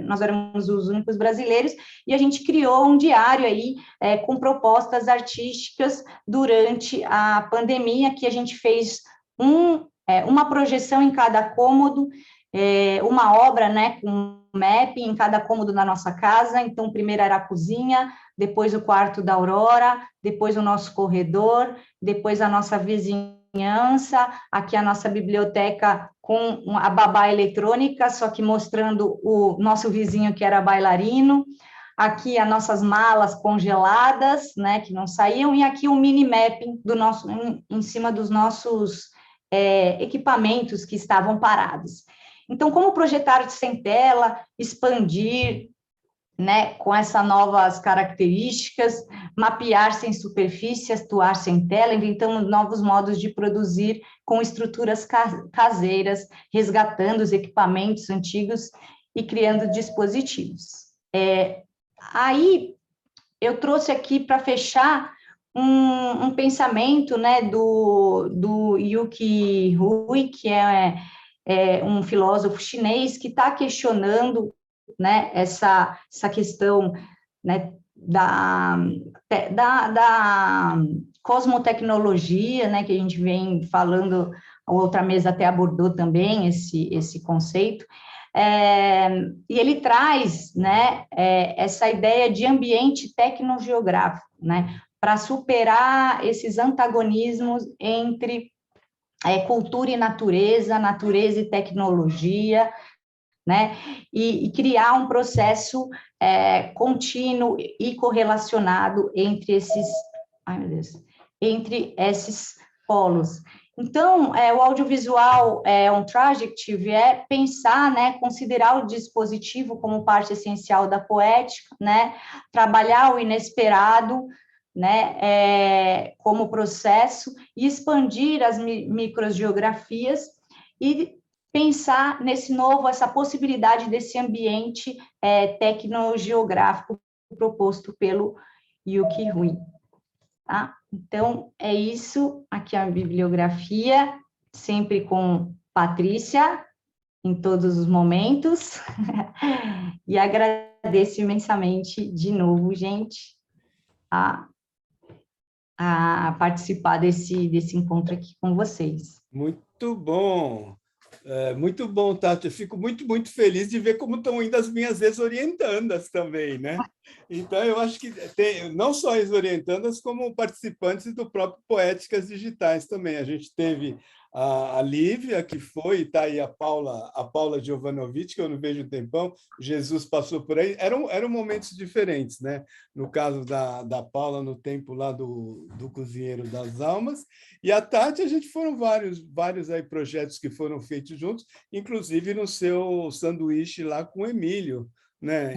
nós éramos os únicos brasileiros, e a gente criou um diário aí com propostas artísticas durante a pandemia, que a gente fez uma projeção em cada cômodo, uma obra, né, com um mapping em cada cômodo da nossa casa. Então, primeiro era a cozinha, depois o quarto da Aurora, depois o nosso corredor, depois a nossa vizinhança, aqui a nossa biblioteca com a babá eletrônica, só que mostrando o nosso vizinho que era bailarino, aqui as nossas malas congeladas, né, que não saíam, e aqui o mini mapping em cima dos nossos equipamentos que estavam parados. Então, como projetar sem tela, expandir, né, com essas novas características, mapear sem superfície, atuar sem tela, inventando novos modos de produzir com estruturas caseiras, resgatando os equipamentos antigos e criando dispositivos. Aí, eu trouxe aqui para fechar um pensamento, né, do Yuki Hui, que é um filósofo chinês que está questionando, né, essa questão, né, da cosmotecnologia, né, que a gente vem falando, a outra mesa até abordou também esse conceito, e ele traz, né, essa ideia de ambiente tecnogeográfico, né, para superar esses antagonismos entre cultura e natureza, natureza e tecnologia, né, e criar um processo contínuo e correlacionado entre esses polos. Então, o audiovisual on trajective é pensar, né, considerar o dispositivo como parte essencial da poética, né, trabalhar o inesperado, né, como processo e expandir as microgeografias e pensar nesse novo, essa possibilidade desse ambiente tecnogeográfico proposto pelo Yuki Hui. Tá? Então, é isso. Aqui é a bibliografia, sempre com Patrícia, em todos os momentos. E agradeço imensamente, de novo, gente, a participar desse encontro aqui com vocês. Muito bom. Muito bom, Tati. Eu fico muito feliz de ver como estão indo as minhas ex-orientandas também, né? Então, eu acho que tem não só ex-orientandas, como participantes do próprio Poéticas Digitais também. A gente teve a Lívia, que foi, está aí a Paula Giovanovic, que eu não vejo um tempão, Jesus passou por aí. Eram momentos diferentes, né? No caso da Paula, no tempo lá do Cozinheiro das Almas, e a Tati, a gente foram vários aí projetos que foram feitos juntos, inclusive no seu sanduíche lá com o Emílio, né?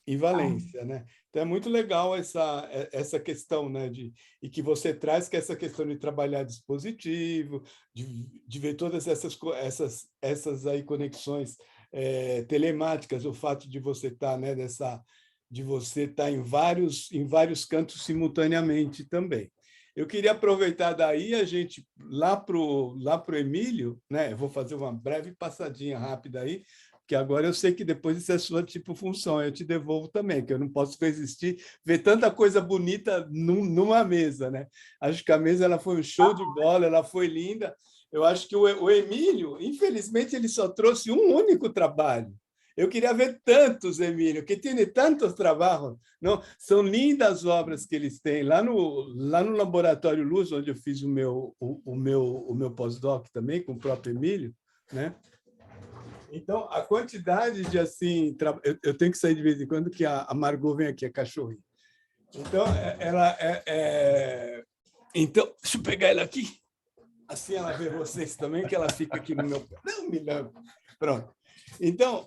Em Valência, né? Então é muito legal essa questão, né? E que você traz, que é essa questão de trabalhar dispositivo, de ver todas essas aí conexões telemáticas, o fato de você estar, né? De você estar em vários cantos simultaneamente também. Eu queria aproveitar daí a gente lá pro Emílio, né? Eu vou fazer uma breve passadinha rápida aí, porque agora eu sei que depois isso é sua função, eu te devolvo também, que eu não posso resistir ver tanta coisa bonita numa mesa, né? Acho que a mesa ela foi um show de bola, ela foi linda. Eu acho que o Emílio, infelizmente, ele só trouxe um único trabalho. Eu queria ver tantos, Emílio, que tem tantos trabalhos. Não, são lindas obras que eles têm. Lá no Laboratório Luz, onde eu fiz o meu pós-doc também, com o próprio Emílio, né? Então, a quantidade de, assim... Eu tenho que sair de vez em quando, que a Margot vem aqui, a cachorrinha. Então, Então, deixa eu pegar ela aqui. Assim ela vê vocês também, que ela fica aqui no meu pé. Não me lembro. Pronto. Então,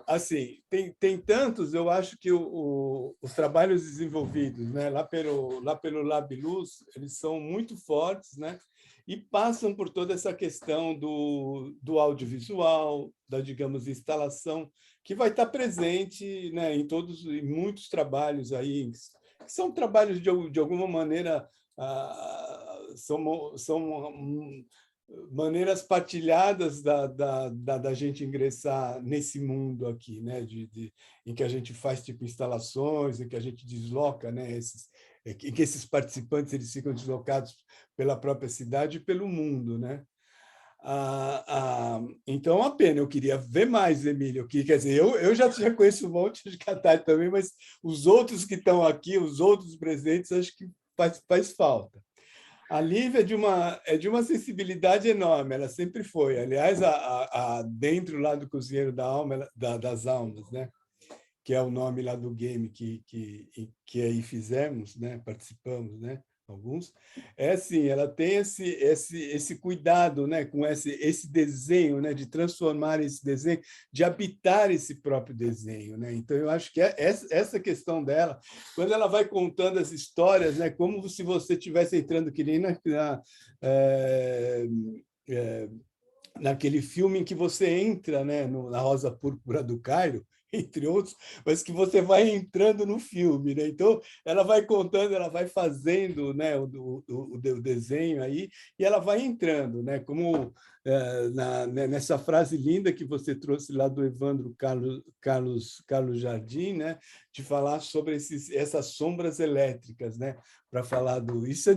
assim, tem tantos, eu acho que os trabalhos desenvolvidos, né, lá pelo Lab Luz, eles são muito fortes, né, e passam por toda essa questão do audiovisual, da, digamos, instalação, que vai estar presente, né, em muitos trabalhos aí, que são trabalhos de alguma maneira, são maneiras partilhadas da gente ingressar nesse mundo aqui, né? Em que a gente faz tipo instalações, em que a gente desloca, né? Em que esses participantes eles ficam deslocados pela própria cidade e pelo mundo, né? Então, uma pena, eu queria ver mais, Emílio. Quer dizer, eu já conheço um monte de Catar também, mas os outros que estão aqui, os outros presentes, acho que faz falta. A Lívia é de uma sensibilidade enorme, ela sempre foi. Aliás, dentro lá do Cozinheiro das Almas, né? Que é o nome lá do game que aí fizemos, né? Participamos, né? Alguns. Assim, ela tem esse cuidado, né? Com esse desenho, né? De transformar esse desenho, de habitar esse próprio desenho, né? Então, eu acho que essa questão dela, quando ela vai contando as histórias, né? Como se você estivesse entrando que nem naquele filme em que você entra, né? Na Rosa Púrpura do Cairo, entre outros, mas que você vai entrando no filme, né? Então, ela vai contando, ela vai fazendo, né, o desenho aí, e ela vai entrando, né? Como nessa frase linda que você trouxe lá do Evandro Carlos Jardim, né? De falar sobre essas sombras elétricas, né? Para falar isso é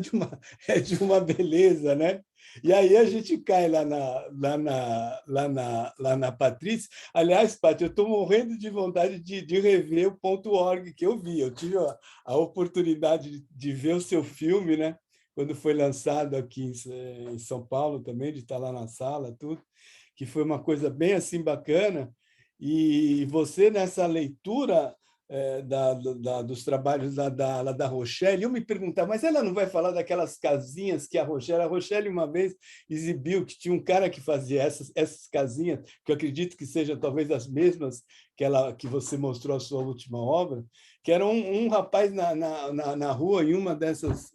de uma beleza, né? E aí a gente cai lá na Patrícia. Aliás, Paty, eu estou morrendo de vontade de rever o .org que eu vi. Eu tive a oportunidade de ver o seu filme, né? Quando foi lançado aqui em São Paulo também, de estar lá na sala, tudo, que foi uma coisa bem assim bacana. E você, nessa leitura, dos trabalhos da Rochelle, eu me perguntava, mas ela não vai falar daquelas casinhas que a Rochelle uma vez exibiu, que tinha um cara que fazia essas casinhas, que eu acredito que sejam talvez as mesmas que você mostrou a sua última obra, que era um rapaz na rua, em uma dessas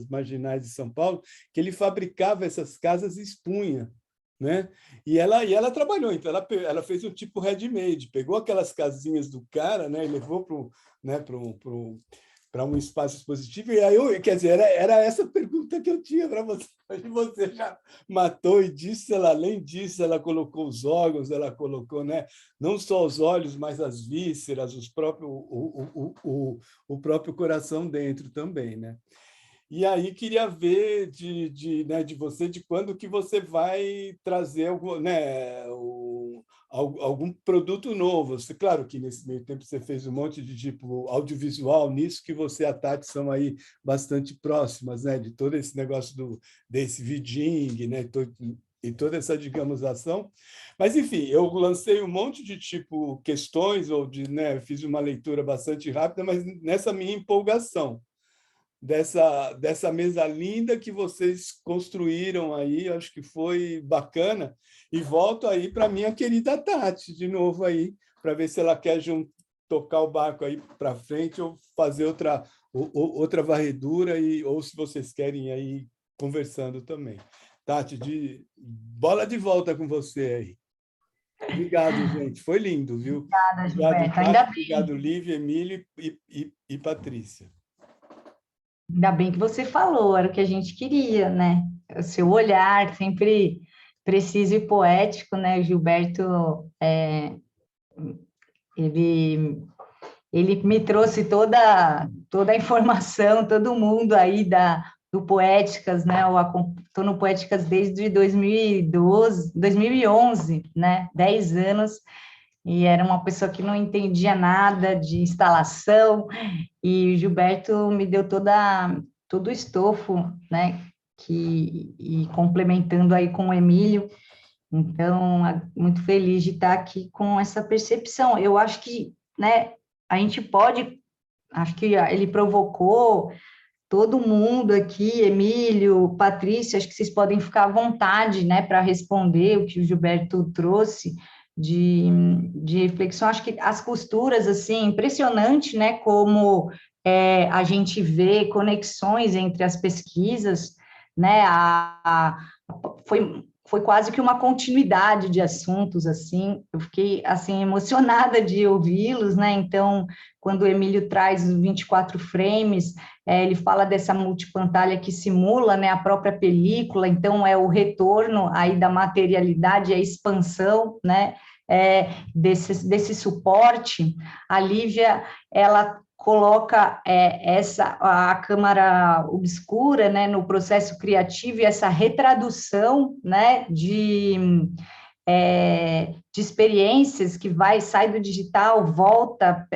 marginais de São Paulo, que ele fabricava essas casas e expunha, né? E ela trabalhou, então ela fez um tipo ready-made, pegou aquelas casinhas do cara, né, e levou para um espaço expositivo, e aí quer dizer, era essa pergunta que eu tinha para você, e você já matou, e disse, além disso, ela colocou os órgãos, ela colocou, né, não só os olhos, mas as vísceras, o próprio coração dentro também, né? E aí queria ver de você, de quando que você vai trazer algum, né, algum produto novo. Claro que nesse meio tempo você fez um monte de tipo audiovisual nisso, que você e a Tati são aí bastante próximas, né, de todo esse negócio desse viding, né, e toda essa, digamos, ação. Mas, enfim, eu lancei um monte de tipo questões, né, fiz uma leitura bastante rápida, mas nessa minha empolgação dessa mesa linda que vocês construíram aí, acho que foi bacana. E volto aí para minha querida Tati, de novo aí, para ver se ela quer tocar o barco aí para frente ou fazer outra varredura, ou se vocês querem aí conversando também. Tati, bola de volta com você aí. Obrigado, gente. Foi lindo, viu? Obrigada, Obrigado, Gilberto. Tati, Ainda bem. obrigado, Lívia, Emílio e Patrícia. Ainda bem que você falou, era o que a gente queria, né? O seu olhar sempre preciso e poético, né? O Gilberto, ele me trouxe toda a informação, todo mundo aí do Poéticas, né? Eu estou no Poéticas desde 2011, né? 10 anos, e era uma pessoa que não entendia nada de instalação, e o Gilberto me deu todo o estofo, né? E complementando aí com o Emílio, então, muito feliz de estar aqui com essa percepção. Eu acho que, né, a gente pode, acho que ele provocou todo mundo aqui, Emílio, Patrícia, acho que vocês podem ficar à vontade, né, para responder o que o Gilberto trouxe de reflexão. Acho que as costuras, assim, impressionante, né, como a gente vê conexões entre as pesquisas, né, foi quase que uma continuidade de assuntos, assim, eu fiquei, assim, emocionada de ouvi-los, né, então, quando o Emílio traz os 24 frames, ele fala dessa multipantalha que simula, né, a própria película, então é o retorno aí da materialidade, a expansão, né, desse suporte. A Lívia, ela coloca a câmara obscura, né, no processo criativo, e essa retradução, né, de experiências que sai do digital, volta,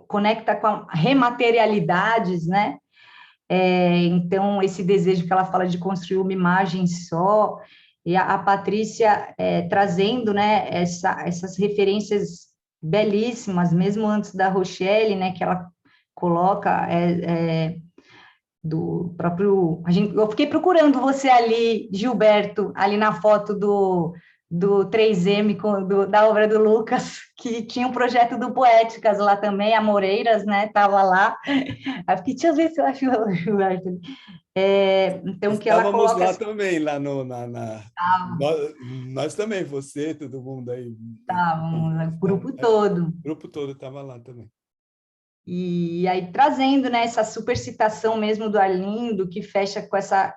conecta com rematerialidades, né? Então, esse desejo que ela fala de construir uma imagem só, e a Patrícia trazendo, né, essas referências belíssimas, mesmo antes da Rochelle, né, que ela coloca do próprio... eu fiquei procurando você ali, Gilberto, ali na foto do 3M, da obra do Lucas, que tinha um projeto do Poéticas lá também, a Moreiras, né, estava lá. Aí fiquei, deixa eu ver se eu acho o Gilberto. Então, que ela coloca... Estávamos lá também, lá nós também, você, todo mundo aí. Estávamos, o grupo todo. O grupo todo estava lá também. E aí, trazendo, né, essa supercitação mesmo do Arlindo, que fecha com essa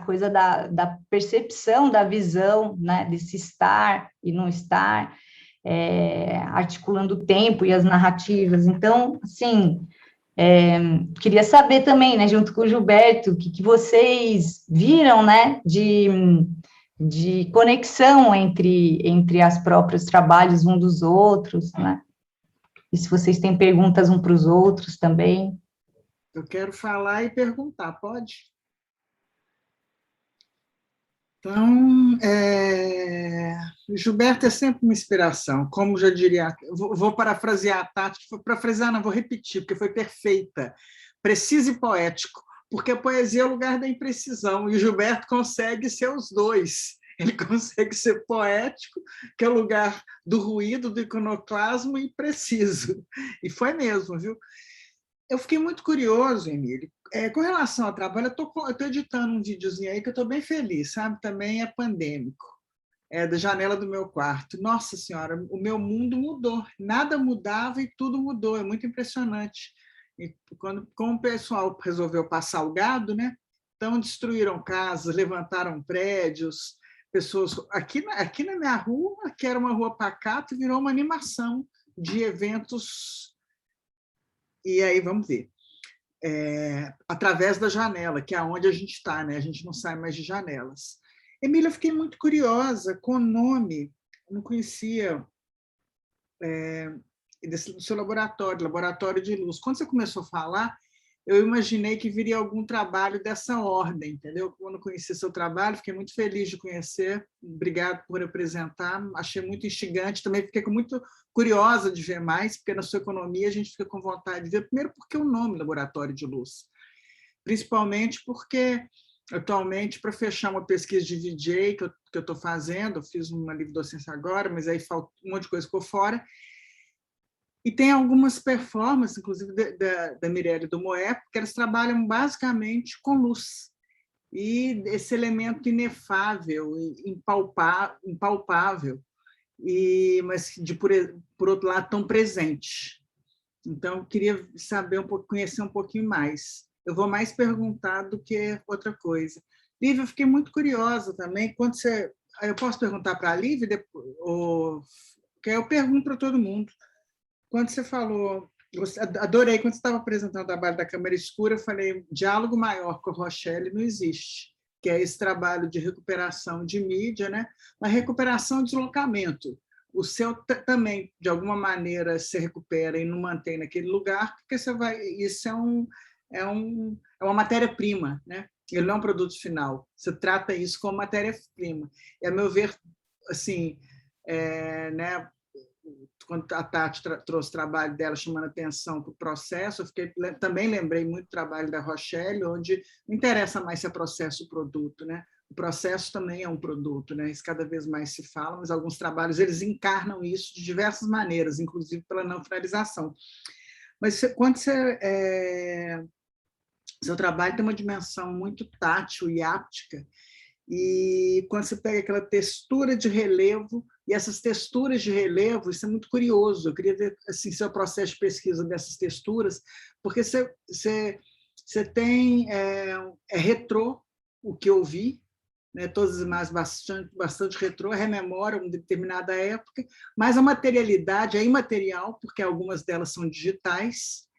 coisa da percepção, da visão, né, desse estar e não estar, articulando o tempo e as narrativas. Então, assim, queria saber também, né, junto com o Gilberto, o que vocês viram, né, de conexão entre as próprios trabalhos um dos outros, né? E se vocês têm perguntas um para os outros também. Eu quero falar e perguntar, pode? Então, Gilberto é sempre uma inspiração, como já diria, vou parafrasear a Tati, parafrasear, não, vou repetir, porque foi perfeita, preciso e poético, porque a poesia é o lugar da imprecisão, e o Gilberto consegue ser os dois. Ele consegue ser poético, que é o lugar do ruído, do iconoclasmo, e preciso. E foi mesmo, viu? Eu fiquei muito curioso, Emílio. Com relação ao trabalho, eu estou editando um videozinho aí que eu estou bem feliz, sabe? Também é pandêmico, é da janela do meu quarto. Nossa Senhora, o meu mundo mudou. Nada mudava e tudo mudou. É muito impressionante. E como o pessoal resolveu passar o gado, né? Então, destruíram casas, levantaram prédios, pessoas... Aqui na minha rua, que era uma rua pacata, virou uma animação de eventos. E aí, vamos ver. Através da janela, que é onde a gente está, né? A gente não sai mais de janelas. Emília, eu fiquei muito curiosa com o nome, eu não conhecia do seu laboratório de luz. Quando você começou a falar, eu imaginei que viria algum trabalho dessa ordem, entendeu? Quando conheci seu trabalho, fiquei muito feliz de conhecer. Obrigado por apresentar, achei muito instigante. Também fiquei muito curiosa de ver mais, porque na sua economia a gente fica com vontade de ver, primeiro porque o nome Laboratório de Luz, principalmente porque, atualmente, para fechar uma pesquisa de VJ que eu estou fazendo, eu fiz uma livre docência agora, mas aí falta um monte de coisa ficou fora, e tem algumas performances, inclusive da Mirelle e do Moé, que elas trabalham basicamente com luz. E esse elemento inefável, impalpável, mas por outro lado tão presente. Então, eu queria saber conhecer um pouquinho mais. Eu vou mais perguntar do que outra coisa. Lívia, eu fiquei muito curiosa também. Eu posso perguntar para a Lívia, que eu pergunto para todo mundo. Quando você falou, adorei, quando você estava apresentando o trabalho da Câmara Escura, eu falei, diálogo maior com a Rochelle não existe, que é esse trabalho de recuperação de mídia, né? Uma recuperação e deslocamento. O seu também, de alguma maneira, se recupera e não mantém naquele lugar, porque isso é uma matéria-prima, né? Ele não é um produto final. Você trata isso como matéria-prima. E, a meu ver, assim, né? Quando a Tati trouxe o trabalho dela chamando atenção para o processo, também lembrei muito do trabalho da Rochelle, onde não interessa mais se é processo ou produto, né? O processo também é um produto, né? Isso cada vez mais se fala, mas alguns trabalhos eles encarnam isso de diversas maneiras, inclusive pela não finalização. Mas quando seu trabalho tem uma dimensão muito tátil e áptica, e quando você pega aquela textura de relevo, e essas texturas de relevo, isso é muito curioso, eu queria ver assim, seu processo de pesquisa dessas texturas, porque você tem retrô, o que eu vi, né, todas as imagens bastante retrô, rememora uma determinada época, mas a materialidade é imaterial, porque algumas delas são digitais,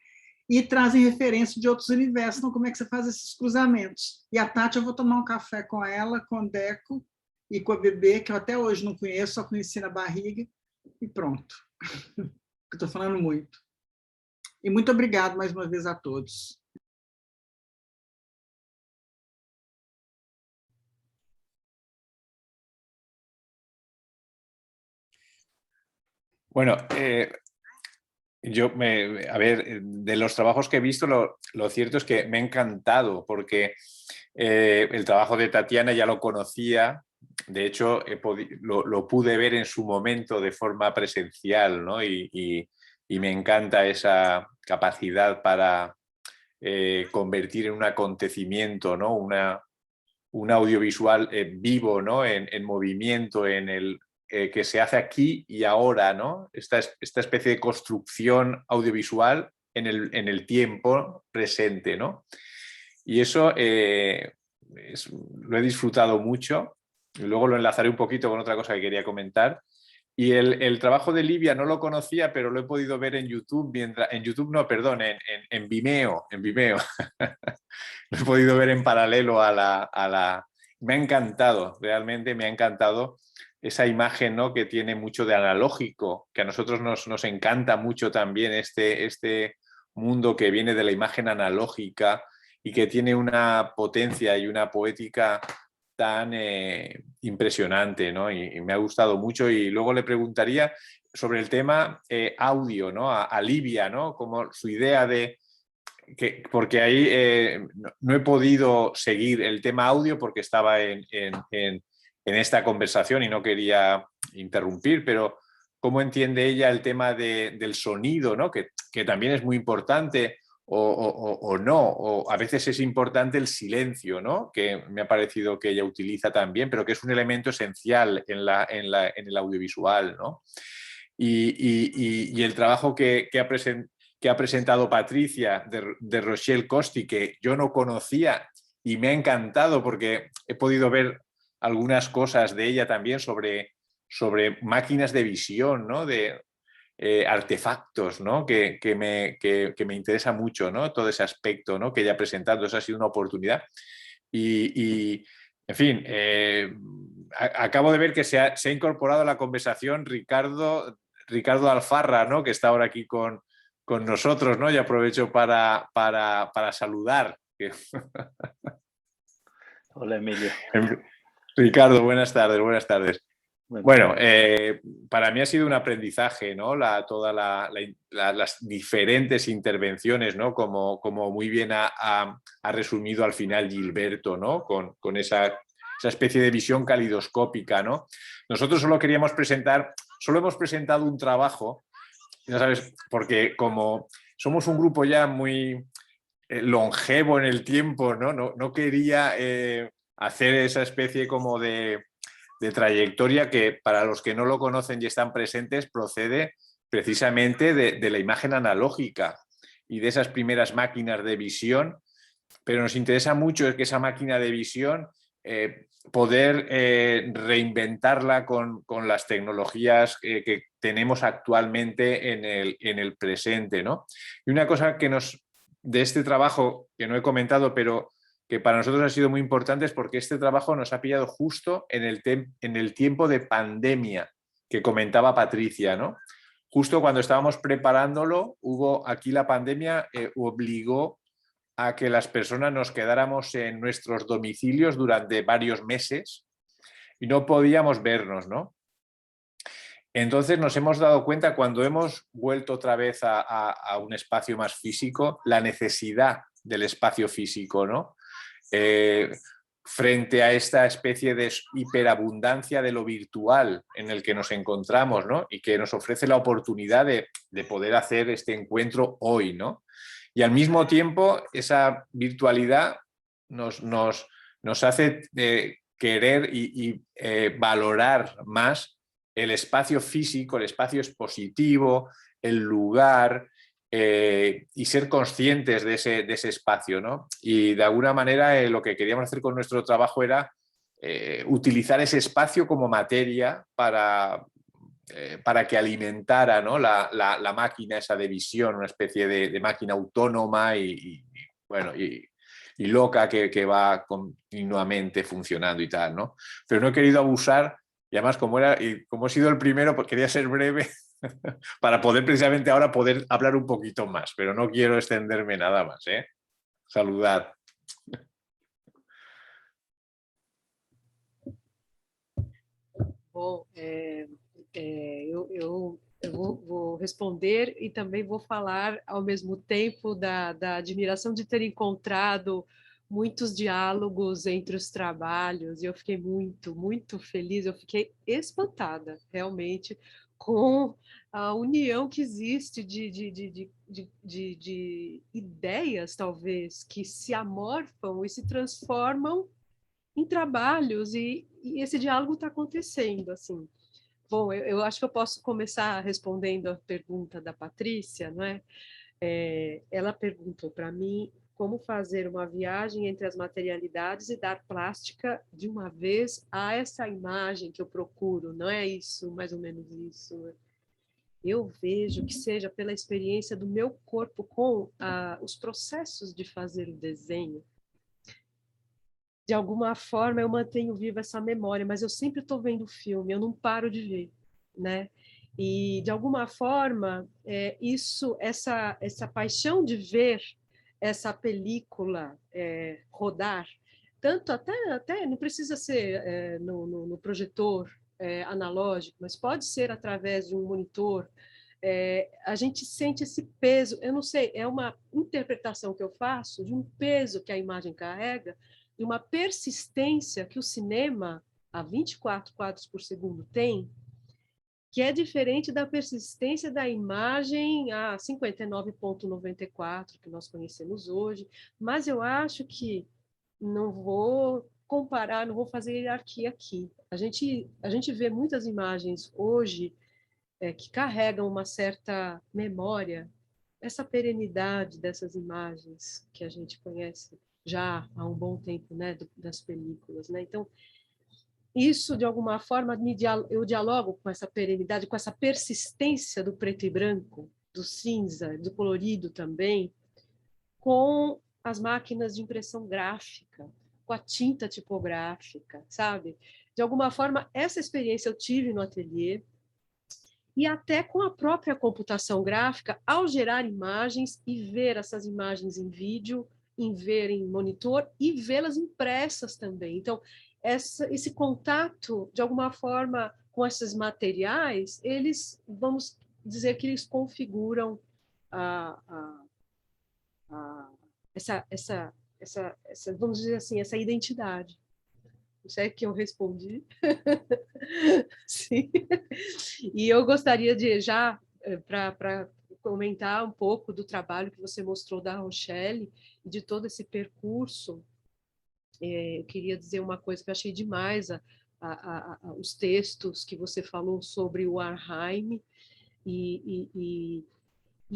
e trazem referência de outros universos. Então, como é que você faz esses cruzamentos? E a Tati, eu vou tomar um café com ela, com o Deco e com a Bebê, que eu até hoje não conheço, só conheci na barriga, e pronto. Estou falando muito. E muito obrigado mais uma vez a todos. Bueno, a ver, de los trabajos que he visto, lo cierto es que me ha encantado, porque el trabajo de Tatiana ya lo conocía, de hecho lo pude ver en su momento de forma presencial, ¿no? Y me encanta esa capacidad para convertir en un acontecimiento, ¿no? Un audiovisual vivo, ¿no? En movimiento, en el que se hace aquí y ahora, ¿no? Esta especie de construcción audiovisual en el tiempo presente, ¿no? Y eso lo he disfrutado mucho. Y luego lo enlazaré un poquito con otra cosa que quería comentar. Y el trabajo de Livia no lo conocía, pero lo he podido ver en YouTube, en Vimeo. Lo he podido ver en paralelo a la... Me ha encantado, realmente me ha encantado esa imagen, ¿no? Que tiene mucho de analógico, que a nosotros nos encanta mucho también este mundo que viene de la imagen analógica y que tiene una potencia y una poética tan impresionante, ¿no? Y me ha gustado mucho. Y luego le preguntaría sobre el tema audio, ¿no? A Livia, ¿no? Como su idea de... porque ahí no he podido seguir el tema audio porque estaba en esta conversación y no quería interrumpir, pero cómo entiende ella el tema del sonido, ¿no? Que también es muy importante, o no, o a veces es importante el silencio, ¿no? Que me ha parecido que ella utiliza también, pero que es un elemento esencial en el audiovisual, ¿no? Y el trabajo que ha presentado Patricia de Rochelle Costi, que yo no conocía y me ha encantado porque he podido ver algunas cosas de ella también sobre máquinas de visión, ¿no? De artefactos, ¿no? Que me interesa mucho, ¿no? Todo ese aspecto, ¿no? Que ella ha presentado. Eso ha sido una oportunidad. En fin, acabo de ver que se ha incorporado a la conversación Ricardo Alfarra, ¿no? Que está ahora aquí con nosotros, ¿no? Y aprovecho para saludar. Hola, Emilio. Ricardo, buenas tardes, buenas tardes. Bueno, tardes. para mí ha sido un aprendizaje, ¿no? Todas las diferentes intervenciones, ¿no? Como muy bien ha resumido al final Gilberto, ¿no? Con esa especie de visión calidoscópica, ¿no? Nosotros solo hemos presentado un trabajo, ya sabes, porque como somos un grupo ya muy longevo en el tiempo, ¿no? No quería hacer esa especie como de trayectoria que, para los que no lo conocen y están presentes, procede precisamente de la imagen analógica y de esas primeras máquinas de visión, pero nos interesa mucho que esa máquina de visión poder reinventarla con las tecnologías que tenemos actualmente en el presente, ¿no? Y una cosa de este trabajo que no he comentado, pero que para nosotros ha sido muy importante, es porque este trabajo nos ha pillado justo en el tiempo de pandemia que comentaba Patricia, ¿no? Justo cuando estábamos preparándolo, aquí la pandemia obligó a que las personas nos quedáramos en nuestros domicilios durante varios meses y no podíamos vernos, ¿no? Entonces nos hemos dado cuenta, cuando hemos vuelto otra vez a un espacio más físico, la necesidad del espacio físico, ¿no? Frente a esta especie de hiperabundancia de lo virtual en el que nos encontramos, ¿no? Y que nos ofrece la oportunidad de poder hacer este encuentro hoy, ¿no? Y al mismo tiempo esa virtualidad nos hace querer y valorar más el espacio físico, el espacio expositivo, el lugar, y ser conscientes de ese espacio, ¿no? Y de alguna manera lo que queríamos hacer con nuestro trabajo era utilizar ese espacio como materia para que alimentara, ¿no? la máquina esa de visión, una especie de máquina autónoma y loca que va continuamente funcionando y tal, ¿no? Pero no he querido abusar, y además como he sido el primero, pues quería ser breve para poder precisamente ahora poder hablar un poquito más, pero no quiero extenderme nada más, ¿eh? Saludad. Bom, eu vou responder e também vou falar ao mesmo tempo da admiração de ter encontrado muitos diálogos entre os trabalhos, e eu fiquei muito, muito feliz, eu fiquei espantada, realmente, com a união que existe de ideias, talvez, que se amorfam e se transformam em trabalhos, e esse diálogo está acontecendo, assim. Bom, eu acho que eu posso começar respondendo a pergunta da Patrícia, não é? Ela perguntou para mim como fazer uma viagem entre as materialidades e dar plástica de uma vez a essa imagem que eu procuro, não é isso, mais ou menos isso, né? Eu vejo que seja pela experiência do meu corpo com os processos de fazer o desenho. De alguma forma eu mantenho viva essa memória, mas eu sempre estou vendo o filme, eu não paro de ver, né? E de alguma forma essa paixão de ver essa película rodar tanto até não precisa ser no projetor analógico, mas pode ser através de um monitor. A gente sente esse peso, eu não sei, é uma interpretação que eu faço de um peso que a imagem carrega, de uma persistência que o cinema, a 24 quadros por segundo, tem, que é diferente da persistência da imagem a 59,94, que nós conhecemos hoje, mas eu acho que não vou comparar, não vou fazer hierarquia aqui. A gente vê muitas imagens hoje que carregam uma certa memória, essa perenidade dessas imagens que a gente conhece já há um bom tempo, né, das películas, né? Então, isso, de alguma forma, eu dialogo com essa perenidade, com essa persistência do preto e branco, do cinza, do colorido também, com as máquinas de impressão gráfica, com a tinta tipográfica, sabe? De alguma forma, essa experiência eu tive no ateliê, e até com a própria computação gráfica, ao gerar imagens e ver essas imagens em vídeo, ver em monitor e vê-las impressas também. Então, esse contato, de alguma forma, com esses materiais, eles, vamos dizer que eles configuram essa, vamos dizer assim, essa identidade. Não sei que eu respondi. Sim. E eu gostaria de, já, para comentar um pouco do trabalho que você mostrou da Rochelle e de todo esse percurso, eu queria dizer uma coisa que eu achei demais, os textos que você falou sobre o Arnheim, e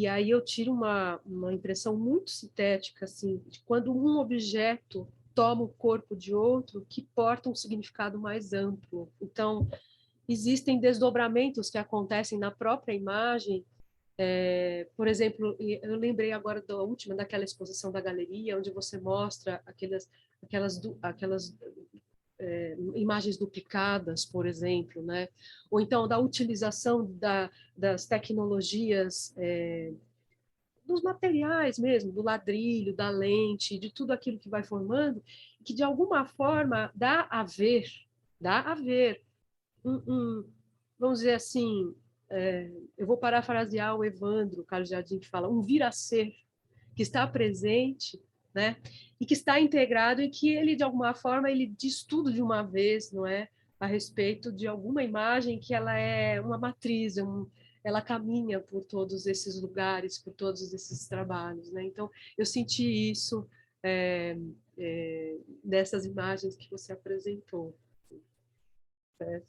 aí eu tiro uma impressão muito sintética, assim, de quando um objeto toma o corpo de outro que porta um significado mais amplo. Então, existem desdobramentos que acontecem na própria imagem. Por exemplo, eu lembrei agora da última, daquela exposição da galeria, onde você mostra aquelas imagens duplicadas, por exemplo, né? Ou então da utilização das tecnologias, dos materiais mesmo, do ladrilho, da lente, de tudo aquilo que vai formando, que de alguma forma dá a ver vamos dizer assim, eu vou parafrasear o Evandro Carlos Jardim, que fala, um vir a ser que está presente, né? E que está integrado e que ele, de alguma forma, ele diz tudo de uma vez, não é? A respeito de alguma imagem que ela é uma matriz, ela caminha por todos esses lugares, por todos esses trabalhos, né? Então, eu senti isso dessas imagens que você apresentou. Certo?